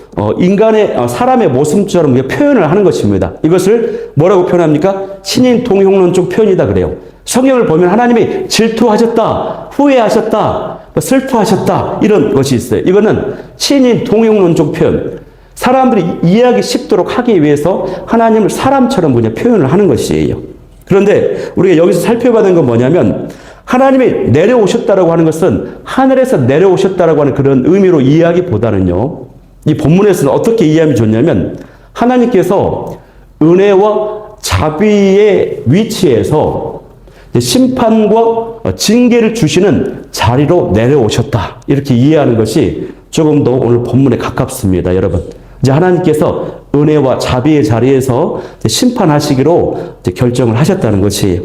사람의 모습처럼 표현을 하는 것입니다. 이것을 뭐라고 표현합니까? 신인 동용론적 표현이다 그래요. 성경을 보면 하나님이 질투하셨다, 후회하셨다, 슬퍼하셨다 이런 것이 있어요. 이거는 신인 동용론적 표현. 사람들이 이해하기 쉽도록 하기 위해서 하나님을 사람처럼 그냥 표현을 하는 것이에요. 그런데 우리가 여기서 살펴봐야 하는 건 뭐냐면 하나님이 내려오셨다라고 하는 것은 하늘에서 내려오셨다라고 하는 그런 의미로 이해하기보다는요. 이 본문에서는 어떻게 이해하면 좋냐면 하나님께서 은혜와 자비의 위치에서 심판과 징계를 주시는 자리로 내려오셨다. 이렇게 이해하는 것이 조금 더 오늘 본문에 가깝습니다, 여러분. 이제 하나님께서 은혜와 자비의 자리에서 심판하시기로 결정을 하셨다는 것이에요.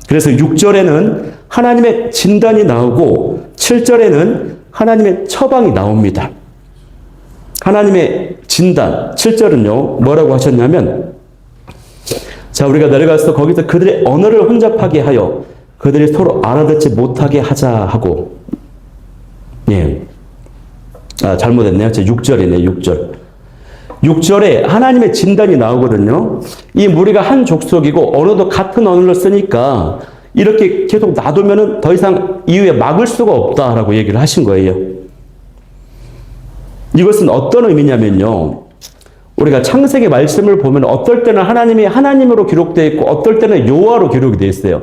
그래서 6절에는 하나님의 진단이 나오고 7절에는 하나님의 처방이 나옵니다. 하나님의 진단, 7절은요, 뭐라고 하셨냐면, 자, 우리가 내려가서 거기서 그들의 언어를 혼잡하게 하여 그들이 서로 알아듣지 못하게 하자 하고, 예. 잘못했네요. 제 6절이네, 6절. 6절에 하나님의 진단이 나오거든요. 이 무리가 한 족속이고 언어도 같은 언어를 쓰니까 이렇게 계속 놔두면은 더 이상 이후에 막을 수가 없다라고 얘기를 하신 거예요. 이것은 어떤 의미냐면요. 우리가 창세기 말씀을 보면 어떨 때는 하나님이 하나님으로 기록되어 있고 어떨 때는 여호와로 기록이 되어 있어요.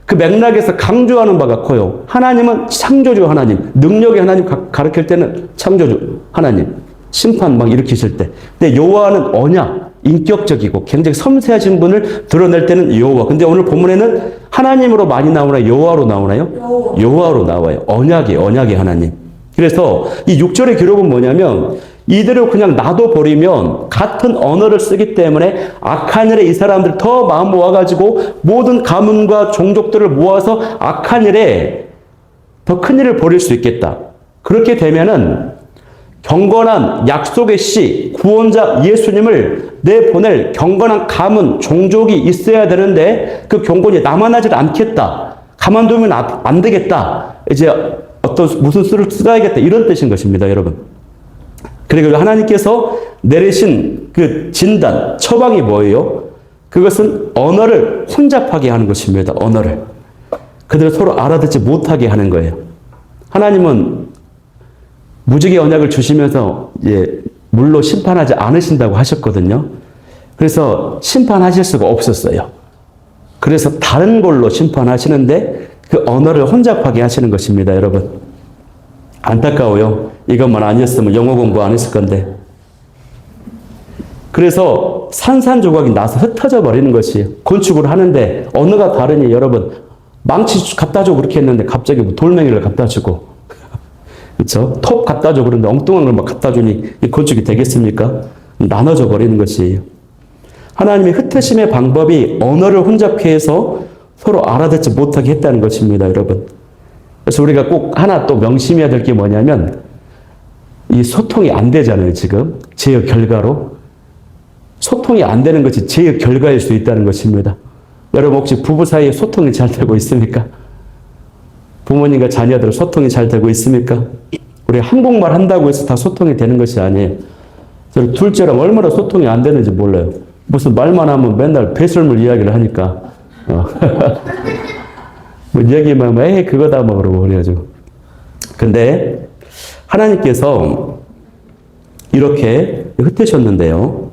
그 맥락에서 강조하는 바가 커요. 하나님은 창조주 하나님, 능력의 하나님 가르칠 때는 창조주 하나님, 심판 막 일으키실 때. 근데 여호와는 언약, 인격적이고 굉장히 섬세하신 분을 드러낼 때는 여호와. 근데 오늘 본문에는 하나님으로 많이 나오나요? 여호와로 나오나요? 여호와로 나와요. 언약의 하나님. 그래서 이 6절의 기록은 뭐냐면 이대로 그냥 놔둬버리면 같은 언어를 쓰기 때문에 악한 일에 이 사람들 더 마음 모아가지고 모든 가문과 종족들을 모아서 악한 일에 더 큰 일을 벌일 수 있겠다. 그렇게 되면은 경건한 약속의 씨, 구원자 예수님을 내보낼 경건한 가문, 종족이 있어야 되는데 그 경건이 남아나질 않겠다. 가만두면 안 되겠다. 이제 무슨 수를 써야겠다. 이런 뜻인 것입니다, 여러분. 그리고 하나님께서 내리신 그 진단, 처방이 뭐예요? 그것은 언어를 혼잡하게 하는 것입니다. 언어를. 그들을 서로 알아듣지 못하게 하는 거예요. 하나님은 무지개 언약을 주시면서 물로 심판하지 않으신다고 하셨거든요. 그래서 심판하실 수가 없었어요. 그래서 다른 걸로 심판하시는데 그 언어를 혼잡하게 하시는 것입니다, 여러분. 안타까워요. 이것만 아니었으면 영어 공부 안 했을 건데. 그래서 산산조각이 나서 흩어져 버리는 것이에요. 건축을 하는데 언어가 다르니 여러분, 망치 갖다 줘 그렇게 했는데 갑자기 돌멩이를 갖다 주고, 그렇죠? 톱 갖다 줘 그러는데 엉뚱한 걸 막 갖다 주니 이 건축이 되겠습니까? 나눠져 버리는 것이에요. 하나님의 흩으심의 방법이 언어를 혼잡케 해서 서로 알아듣지 못하게 했다는 것입니다, 여러분. 그래서 우리가 꼭 하나 또 명심해야 될 게 뭐냐면, 이 소통이 안 되잖아요, 지금. 제의 결과로. 소통이 안 되는 것이 제의 결과일 수 있다는 것입니다. 여러분 혹시 부부 사이에 소통이 잘 되고 있습니까? 부모님과 자녀들 소통이 잘 되고 있습니까? 우리 한국말 한다고 해서 다 소통이 되는 것이 아니에요. 둘째랑 얼마나 소통이 안 되는지 몰라요. 무슨 말만 하면 맨날 배설물 이야기를 하니까. 뭐 얘기만 하면 에이 그거다 뭐 그러고 그래가지고. 근데 하나님께서 이렇게 흩으셨는데요.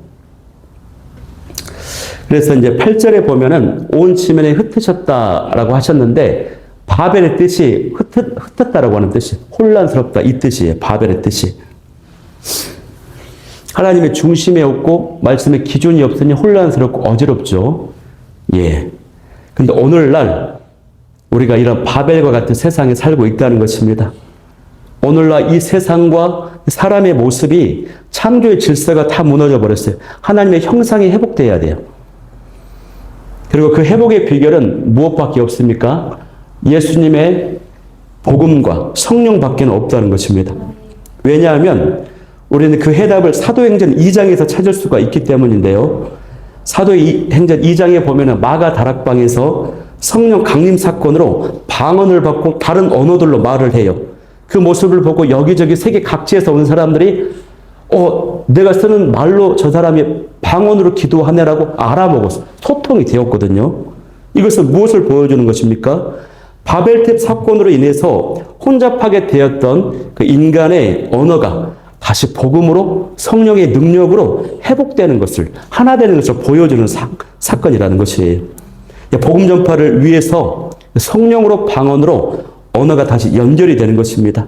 그래서 이제 8절에 보면은 온 지면에 흩으셨다라고 하셨는데, 바벨의 뜻이 흩었다라고 하는 뜻이 혼란스럽다 이 뜻이에요. 바벨의 뜻이. 하나님의 중심에 없고 말씀의 기준이 없으니 혼란스럽고 어지럽죠. 예. 근데 오늘날 우리가 이런 바벨과 같은 세상에 살고 있다는 것입니다. 오늘날 이 세상과 사람의 모습이 창조의 질서가 다 무너져 버렸어요. 하나님의 형상이 회복돼야 돼요. 그리고 그 회복의 비결은 무엇밖에 없습니까? 예수님의 복음과 성령밖에 없다는 것입니다. 왜냐하면 우리는 그 해답을 사도행전 2장에서 찾을 수가 있기 때문인데요. 사도행전 2장에 보면은 마가 다락방에서 성령 강림 사건으로 방언을 받고 다른 언어들로 말을 해요. 그 모습을 보고 여기저기 세계 각지에서 온 사람들이 내가 쓰는 말로 저 사람이 방언으로 기도하네라고 알아먹었어. 소통이 되었거든요. 이것은 무엇을 보여주는 것입니까? 바벨탑 사건으로 인해서 혼잡하게 되었던 그 인간의 언어가 다시 복음으로 성령의 능력으로 회복되는 것을, 하나 되는 것을 보여주는 사건이라는 것이에요. 복음 전파를 위해서 성령으로 방언으로 언어가 다시 연결이 되는 것입니다.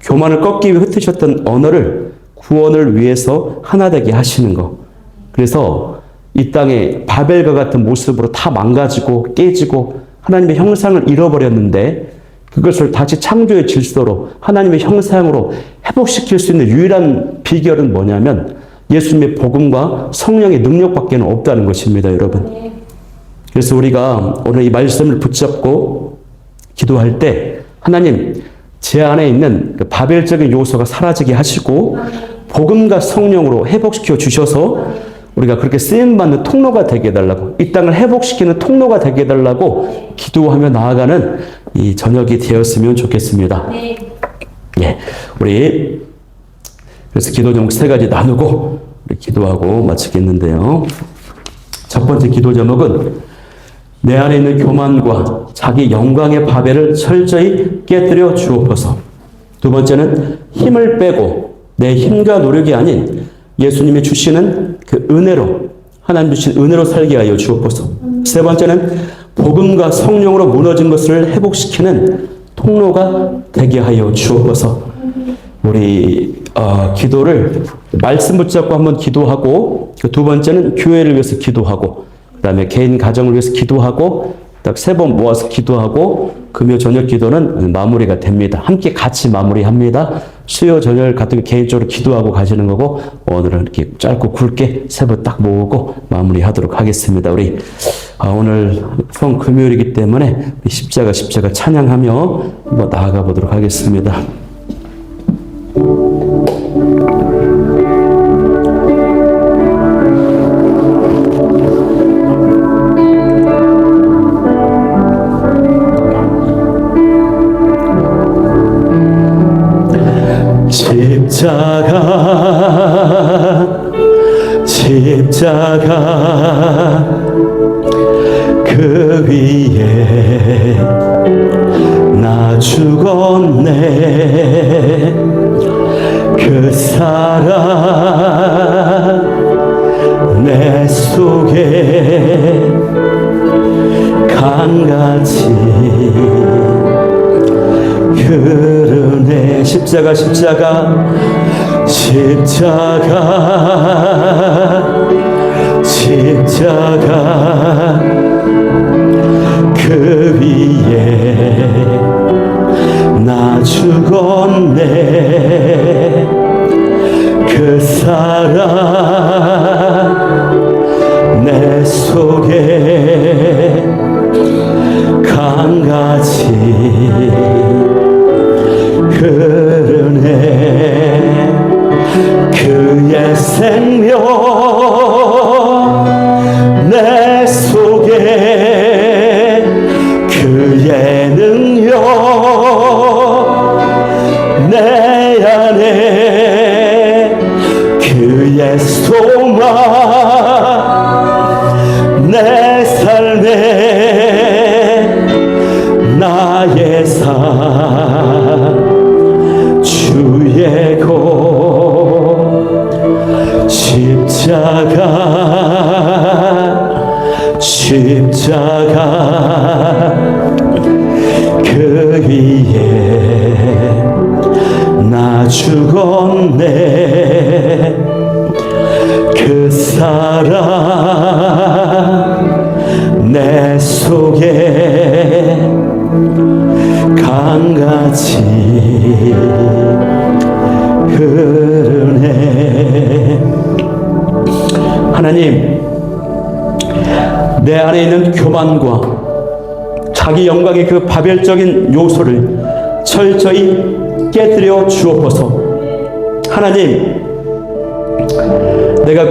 교만을 꺾기 위해 흩으셨던 언어를 구원을 위해서 하나 되게 하시는 것. 그래서 이 땅에 바벨과 같은 모습으로 다 망가지고 깨지고 하나님의 형상을 잃어버렸는데, 그것을 다시 창조의 질서로 하나님의 형상으로 회복시킬 수 있는 유일한 비결은 뭐냐면 예수님의 복음과 성령의 능력밖에 없다는 것입니다, 여러분. 그래서 우리가 오늘 이 말씀을 붙잡고 기도할 때 하나님, 제 안에 있는 그 바벨적인 요소가 사라지게 하시고 복음과 성령으로 회복시켜 주셔서 우리가 그렇게 쓰임받는 통로가 되게 해달라고, 이 땅을 회복시키는 통로가 되게 해달라고 기도하며 나아가는 이 저녁이 되었으면 좋겠습니다. 예, 우리 그래서 기도 제목 3가지 나누고 우리 기도하고 마치겠는데요. 첫 번째 기도 제목은 내 안에 있는 교만과 자기 영광의 바벨을 철저히 깨뜨려 주옵소서. 두 번째는 힘을 빼고 내 힘과 노력이 아닌 예수님이 주시는 그 은혜로, 하나님 주신 은혜로 살게 하여 주옵소서. 세 번째는 복음과 성령으로 무너진 것을 회복시키는 통로가 되게 하여 주옵소서. 우리 기도를 말씀 붙잡고 한번 기도하고, 두 번째는 교회를 위해서 기도하고, 그 다음에 개인 가정을 위해서 기도하고, 딱 3번 모아서 기도하고, 금요 저녁 기도는 마무리가 됩니다. 함께 같이 마무리합니다. 수요 저녁 같은 개인적으로 기도하고 가시는 거고, 오늘은 이렇게 짧고 굵게 3번 딱 모으고 마무리하도록 하겠습니다. 우리 오늘 성금요일이기 때문에 십자가 찬양하며 한번 나아가 보도록 하겠습니다. 십자가 그 위에 나 죽었네. 그 사랑 내 속에 강같이 흐르네. 십자가 그 위에 나 죽었네. 그 사랑 내 속에 강같이 흐르네. 그의 생명 내 속에 그의 능력 내 안에 그의 소망 내 삶에 나의 삶 주의 고 십자가 그 위에 나 죽었네. 그 사랑 내 속에 강같이 흐르네. 하나님, 내 안에 있는 교만과 자기 영광의 그 바벨적인 요소를 철저히 깨뜨려 주옵소서. 하나님, 내가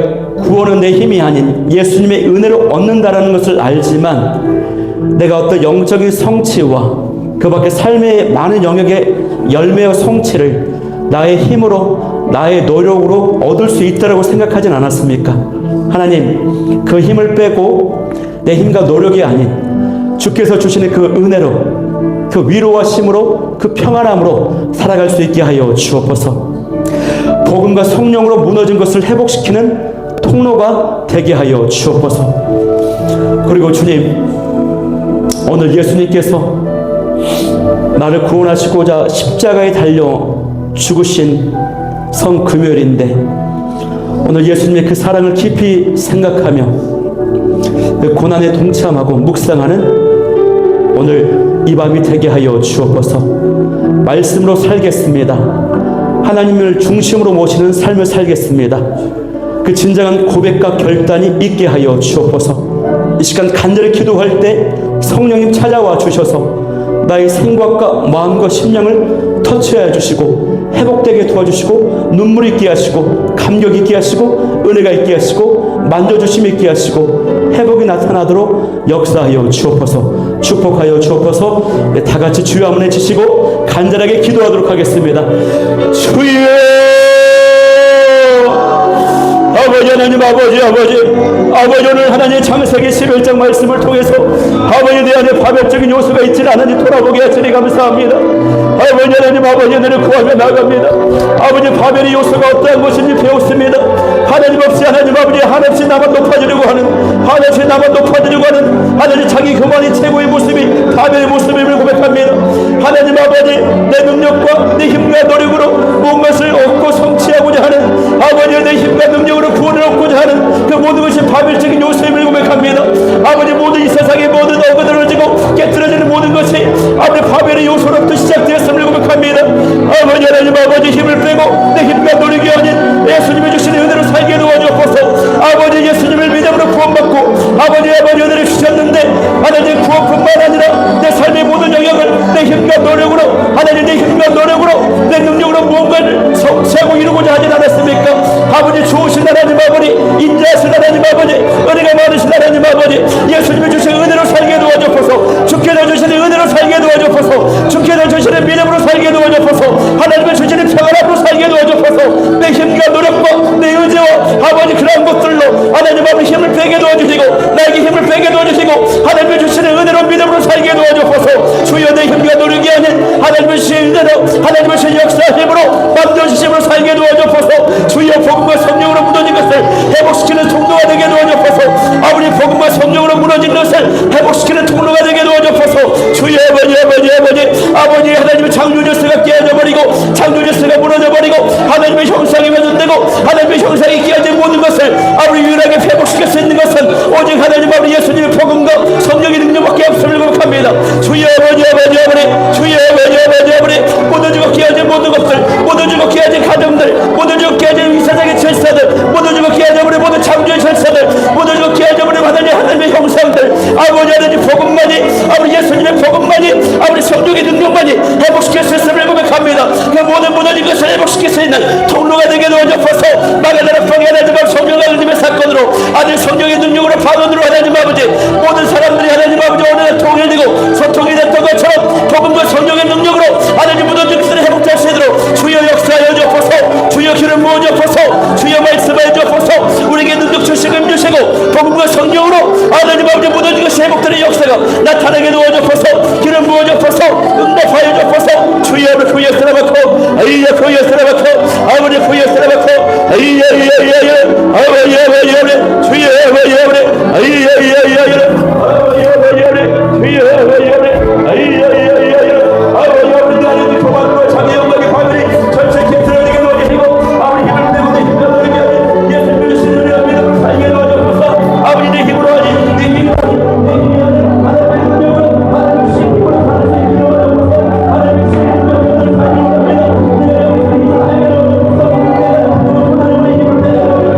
구원은 내 힘이 아닌 예수님의 은혜로 얻는다라는 것을 알지만 내가 어떤 영적인 성취와 그 밖에 삶의 많은 영역의 열매와 성취를 나의 힘으로 나의 노력으로 얻을 수 있다라고 생각하진 않았습니까? 하나님, 그 힘을 빼고 내 힘과 노력이 아닌 주께서 주시는 그 은혜로, 그 위로하심으로, 그 평안함으로 살아갈 수 있게 하여 주옵소서. 복음과 성령으로 무너진 것을 회복시키는 통로가 되게 하여 주옵소서. 그리고 주님, 오늘 예수님께서 나를 구원하시고자 십자가에 달려 죽으신 성금요일인데 오늘 예수님의 그 사랑을 깊이 생각하며 그 고난에 동참하고 묵상하는 오늘 이 밤이 되게 하여 주옵소서. 말씀으로 살겠습니다. 하나님을 중심으로 모시는 삶을 살겠습니다. 그 진정한 고백과 결단이 있게 하여 주옵소서. 이 시간 간절히 기도할 때 성령님 찾아와 주셔서 나의 생각과 마음과 심령을 터치하여 주시고 회복되게 도와주시고 눈물 있게 하시고 감격 있게 하시고 은혜가 있게 하시고 만져주심 있게 하시고 회복이 나타나도록 역사하여 주옵소서. 축복하여 주옵소서. 다 같이 주여 한번 외치시고 간절하게 기도하도록 하겠습니다. 주여 아버지, 하나님, 아버지 오늘 하나님의 창세기 11장 말씀을 통해서 아버지 내 안에 파멸적인 요소가 있지는 않으니 돌아보게 하시니 감사합니다. 아버지 하나님, 아버지 은혜를 구하며 나갑니다. 아버지 파멸의 요소가 어떠한 것인지 배웠습니다. 하나님 없이 하나님 아버지 한없이 나만 높아지려고 하는 하나님 자기 교만이 최고의 모습이 파멸의 모습임을 고백합니다. 하나님 아버지 내 능력과 내 힘과 노력으로 무엇을 얻고 성취하고자 하는 아버지 내 힘과 능력으로 구원을 얻고자 하는 그 모든 것이 파멸적인 요소임을 고백합니다. 아버지 모든 이 세상의 모든 어그러지고 깨뜨려지는 모든 것이 아버지 파멸의 요소로부터 시작되었음을 고백합니다. 아버지 하나님 아버지 힘을 빼고 내 힘과 노력이 아닌 예수님이 주시는 은혜로 살게 도와주옵소서. 아버지 예수님을 믿음으로 구원받고 아버지 은혜를 주셨는데 하나님 구원뿐만 아니라 내 삶의 모든 영역을 내 힘과 노력으로 하나님 내 힘과 노력으로 내 능력으로 무언가를 성취하고 이루고자 하진 않았습니까? 아버지 좋으신 하나님 아버지 인자하신 하나님 아버지 은혜가 많으신 하나님 아버지 예수님이 주신 은혜로 살게 도와주옵소서. 주께서 주시는 은혜로 살게 도와주옵소서. 주께서 주시는 믿음으로 살게 도와주옵소서. 하나님의 주시는 평안함으로 살게 도와주옵소서. 내 힘과 노력과 내 의지와 아버지 그러한 것들로 하나님 아버지 힘을 빼게 도와주시고 나에게 힘을 빼게 도와주시고 하나님의 주시는 은혜로 믿음으로 살게 도와주옵소서. 주여 내 힘과 노력이 아닌 하나님의 주신 은혜로 하나님의 주신 역사의 힘으로 만져주심으로 살게 도와주옵소서. 복음과 성령으로 무너진 것을 회복시키는 통로가 되게 도와주옵소서. 아버지 복음과 성령으로 무너진 것을 회복시키는 통로가 되게 도와주옵소서. 주여 아버지 하나님의 창조 질서가 깨져버리고 창조 질서가 무너져버리고 하나님의 형상이 훼손되고 하나님의 형상이 깨어진 모든 것을 아버지 유일하게 회복시킬 수 있는 것은 오직 하나님 아버지 예수님의 복음과 성령의 능력밖에 없음을 고백합니다. 주여 아버지 주여 아버지 무너지고 깨어진 모든 것들, 무너지고 깨어진 가정들, 무너지고 깨어진 위사적인 질서들, 무너지고 깨어져버린 모든 창조의 질서들, 무너지고 깨어져버린 하나님의 형상들, 아버지 하나님 복음만이 아버지 예수님의 복음만이 아버지 성령의 능력만이 회복시킬 수 있음을 고백합니다. 그 모든 무너진 것을 회복시킬 수 있는 통로가 되게 도와주옵소서. 마가다라 방에 하나님 아버지 성령 강림의 사건으로 아들 성령의 능력으로 방언으로 하나님 아버지 모든 사람들이 하나님 아버지 어느 날 통일되고 소통이 됐던 것처럼 복음과 성령의 능력으로 하나님 무너진 것을 회복할 수 있도록 주여 역사하여 주옵소서. 주여 기름 부어 주옵소서. 주여 말씀하여 주옵소서. 우리에게 능력 주시고 힘 주시고 복음과 성령으로 하나님 아버지 무너진 것이 회복되는 역사가 나타나게 도와주옵소서. 기름 부어 주옵소서. 응답하여 주옵소서. 주여 구여 쓰라바코 아이야 구여 쓰라바코 아버지 구여 쓰라바코 아이야 아버지 주여 아이야 아버지 하나님 그만으로 자기 영광의 바늘이 전체 힘들어지게 도와주시고 아버지 힘을 내고 내 힘을 얻게 하니 예수님의 신으로 믿음을 살게 도와주옵소서. 아버지 내 힘으로 하지 내 힘으로 하지 내 힘이 아니라 하나님의 능력으로 하나님의 신으로 하나님의 신으로 하나님의 신으로 살게 합니다. 내 영광이 하나님의 힘을 내고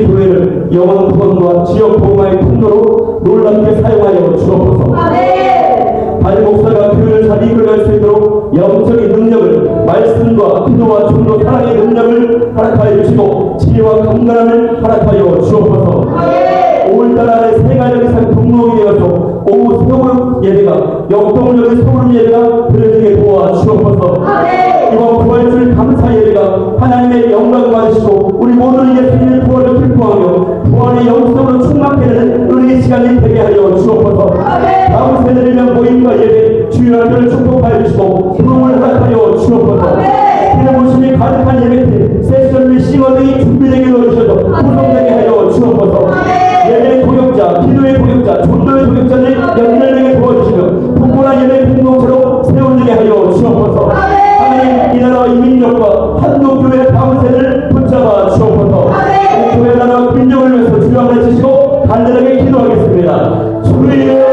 우리 교회를 영원 구원과 지역 복음화의 통로로 놀랍게 사용하여 주옵소서. 담임 목사가 교회를 잘 이끌어갈 수 있도록 영적인 능력을, 말씀과 기도와 종교 사랑의 능력을 허락하여 주시고 지혜와 강건함을 허락하여 주옵소서. 5월달 안에 세 가지 이상 동목이 되어서 오후 소그룹 예배가, 역동적인 소그룹 예배가 드려지게 도와 주옵소서. 이번 부활주일 감사 예배가 하나님의 영광을 받으시고 우리 모두는 예수님의 부활을 기뻐하며 부활의 영성으로 충만케 되는 은혜의 시간이 되게 하여 주옵소서. 다음 세대를 위한 모임과 예배, 주의 날들을 축복하여 주시고 부흥을 허락하여 주옵소서. 기도보심이 가득한 예배팀, 세션 및 싱어들이 준비되게 넣으셔서 구성되게 하여 주옵소서. 예배의 동역자, 기도의 동역자, 전도의 동역자를 연결되게 도와주시며 풍부한 예배 공동체로 세워지게 하여 주옵소서. 하나님, 이 나라 이민족과 한국교회 다음 세대를 붙잡아 주옵소서. 교회 나라 민족을 위해서 주여 안에 주시고 간절하게 기도하겠습니다. 주여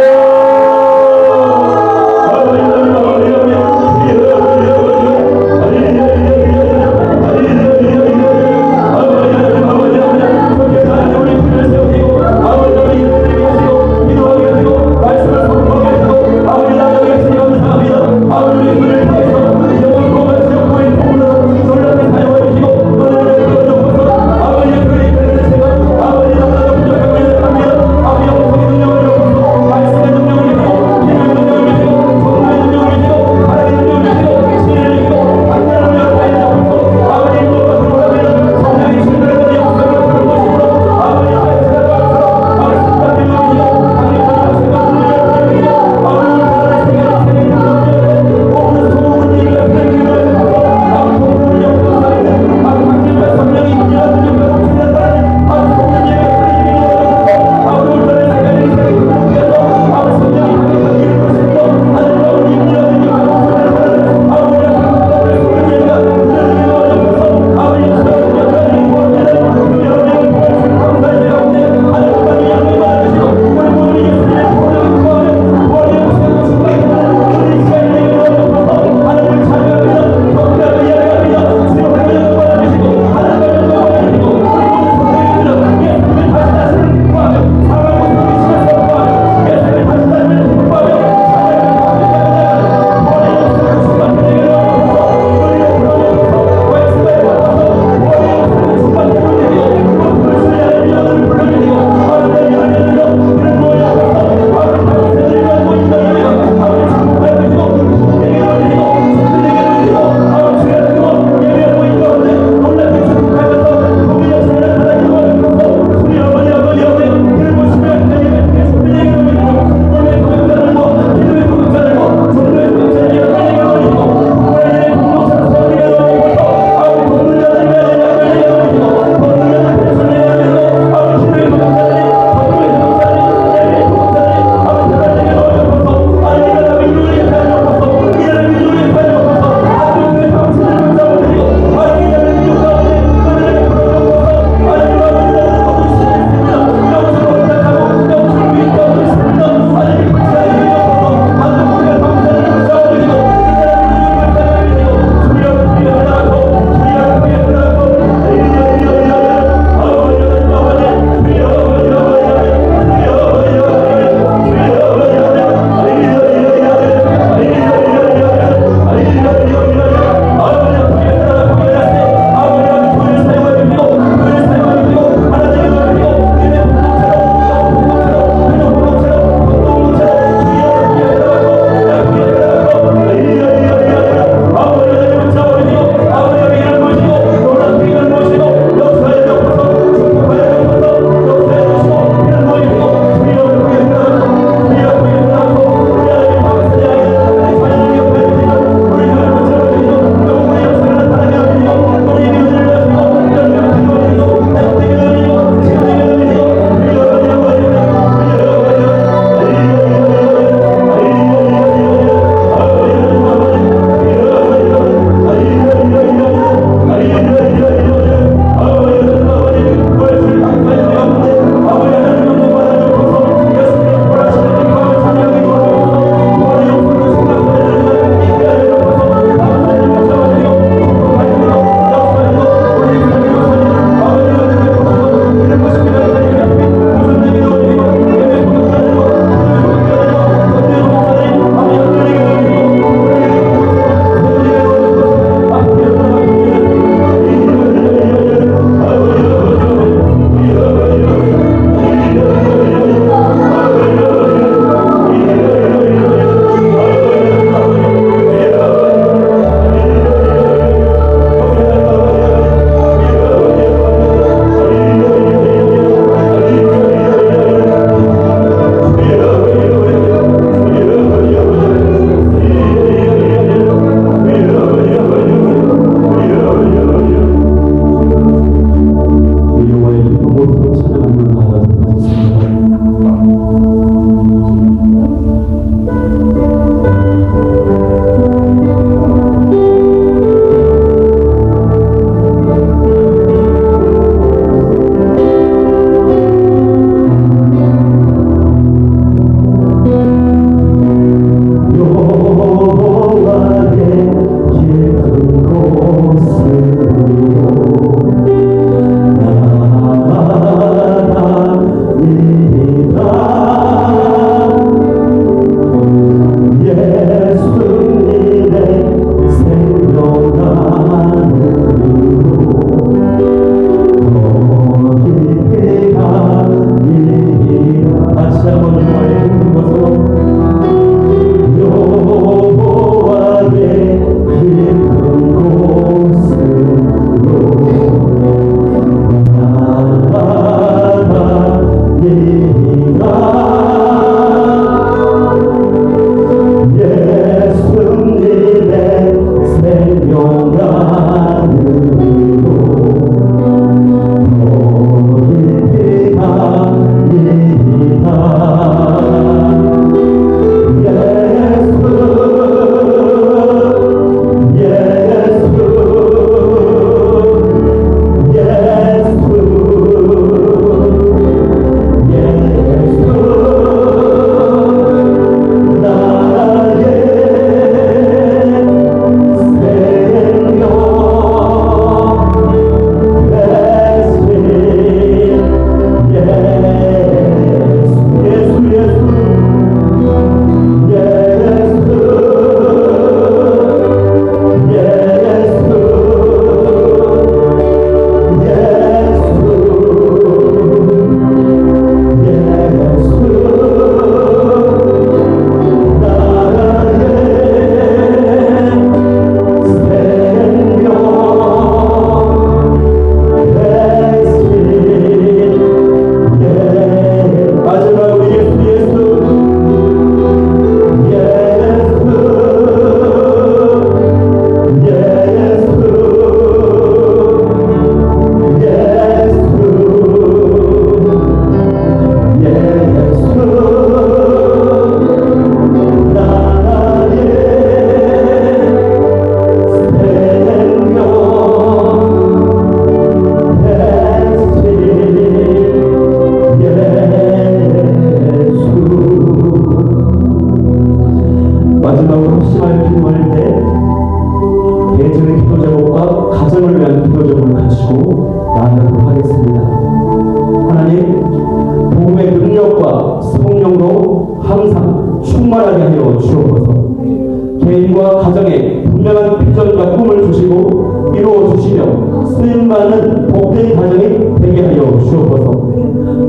주시고 이루어 주시며 쓰임받는 복된 가정이 되게 하여 주옵소서.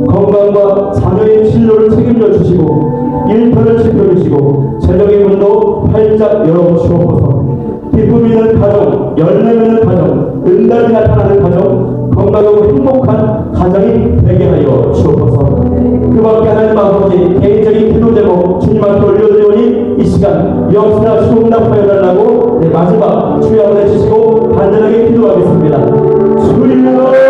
건강과 자녀의 진로를 책임져 주시고 일터를 지켜주시고 재정의 문도 활짝 열어 주옵소서. 기쁨이 있는 가정, 열매 맺는 가정, 응답이 나타나는 가정, 건강하고 행복한 가정이 되게 하여 주옵소서. 그 밖에 하나님 아버지 개인적인 기도 제목 주님 앞에 올려드리오니 이 시간 역사나 응답하여 달라고 마지막 주여 아버지 주시고 간절하게 기도하겠습니다. 주여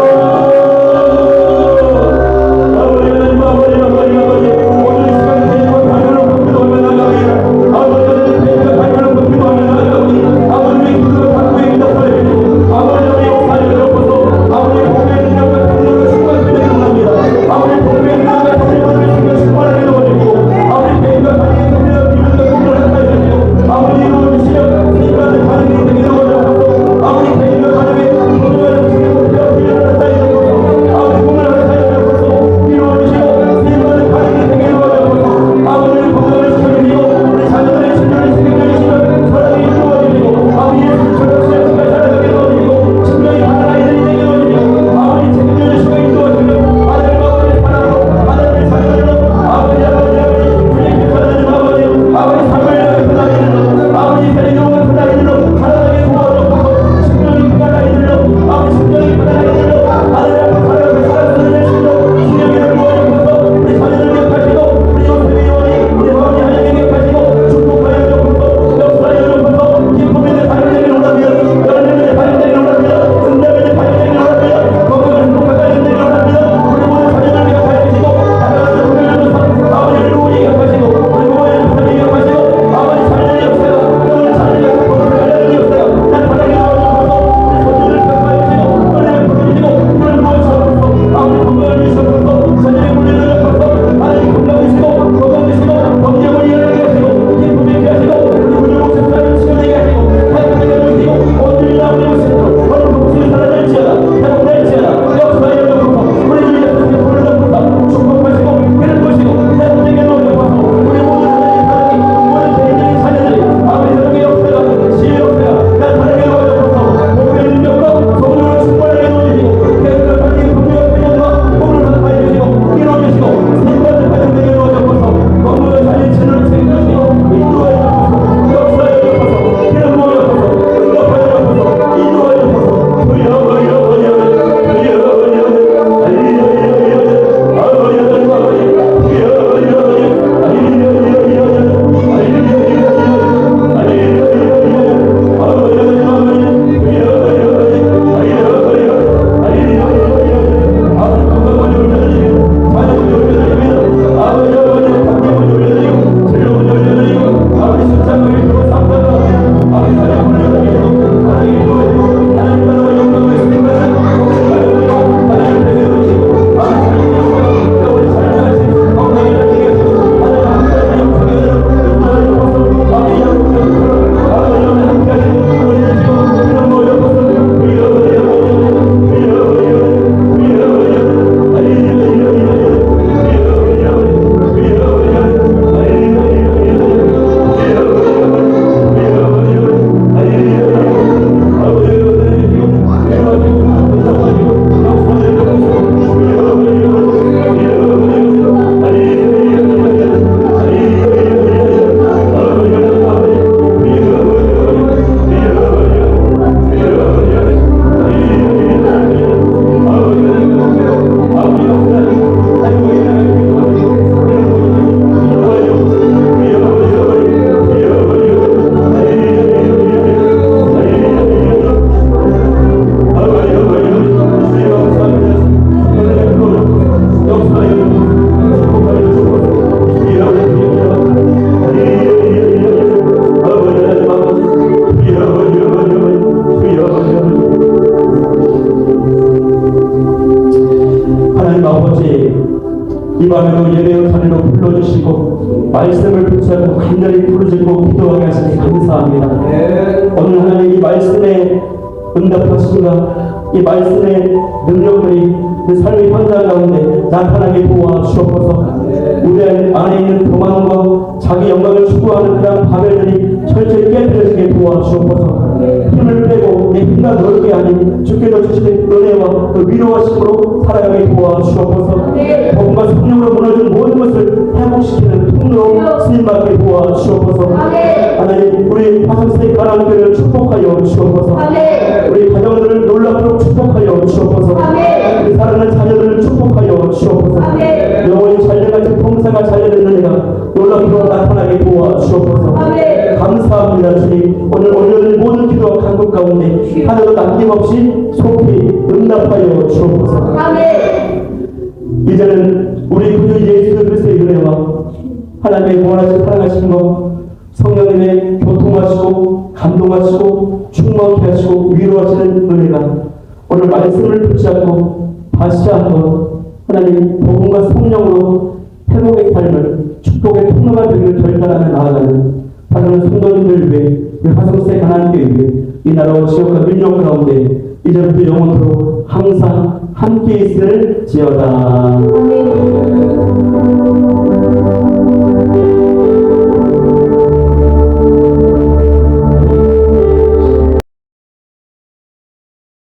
이 밤에도 예배의 자리로 불러주시고 말씀을 붙잡고 간절히 부르짖고 기도하게 하시니 감사합니다. 오늘 하나님 이 말씀에 응답하시니까 이 말씀의 능력들이 그 삶의 현장 가운데 나타나게 도와주옵소서. 우리 안에 있는 교만과 자기 영광을 추구하는 그런 바벨들이 철저히 깨뜨려지게 도와주옵소서. 힘을 빼고 내 힘과 노력이 아닌 주께서 주시는 은혜와 그 위로하심으로 살아가게 도와주옵소서. 복음과 성령으로 무너진 모든 것을 회복시키는 통로로 쓰임받게 도와주옵소서. 하나님, 우리 화성시대 가난교회를 축복하여 주옵소서. 우리 가정들을 놀랍도록 축복하여 주옵소서. 우리 사랑하는 자녀들을 축복하여 주옵소서. 영원히 잘려가지고 봉사가 잘려는 은혜가 놀랍도록 나타나게 도와주옵소서. 감사합니다. 주님, 오늘 올려드린 모든 기도와 간구 가운데 하나도 남김없이 속히 응답하여 주옵소서. 이제는 우리 구주 예수 그리스도의 은혜와 하나님의 원하신 사랑하심과 성령님의 교통하시고 감동하시고 충만케 하시고 위로하시는 은혜가 오늘 말씀을 붙잡고 다시 한번 하나님 복음과 성령으로 회복의 삶을 축복의 통로가 되기를 결단하며 나아가는 사랑하는 성도님들 위해 이 화성시대 가난교회 위해 이 나라와 지역과 민족 가운데 이제부터 영원토록 항상 함께 있을지어다.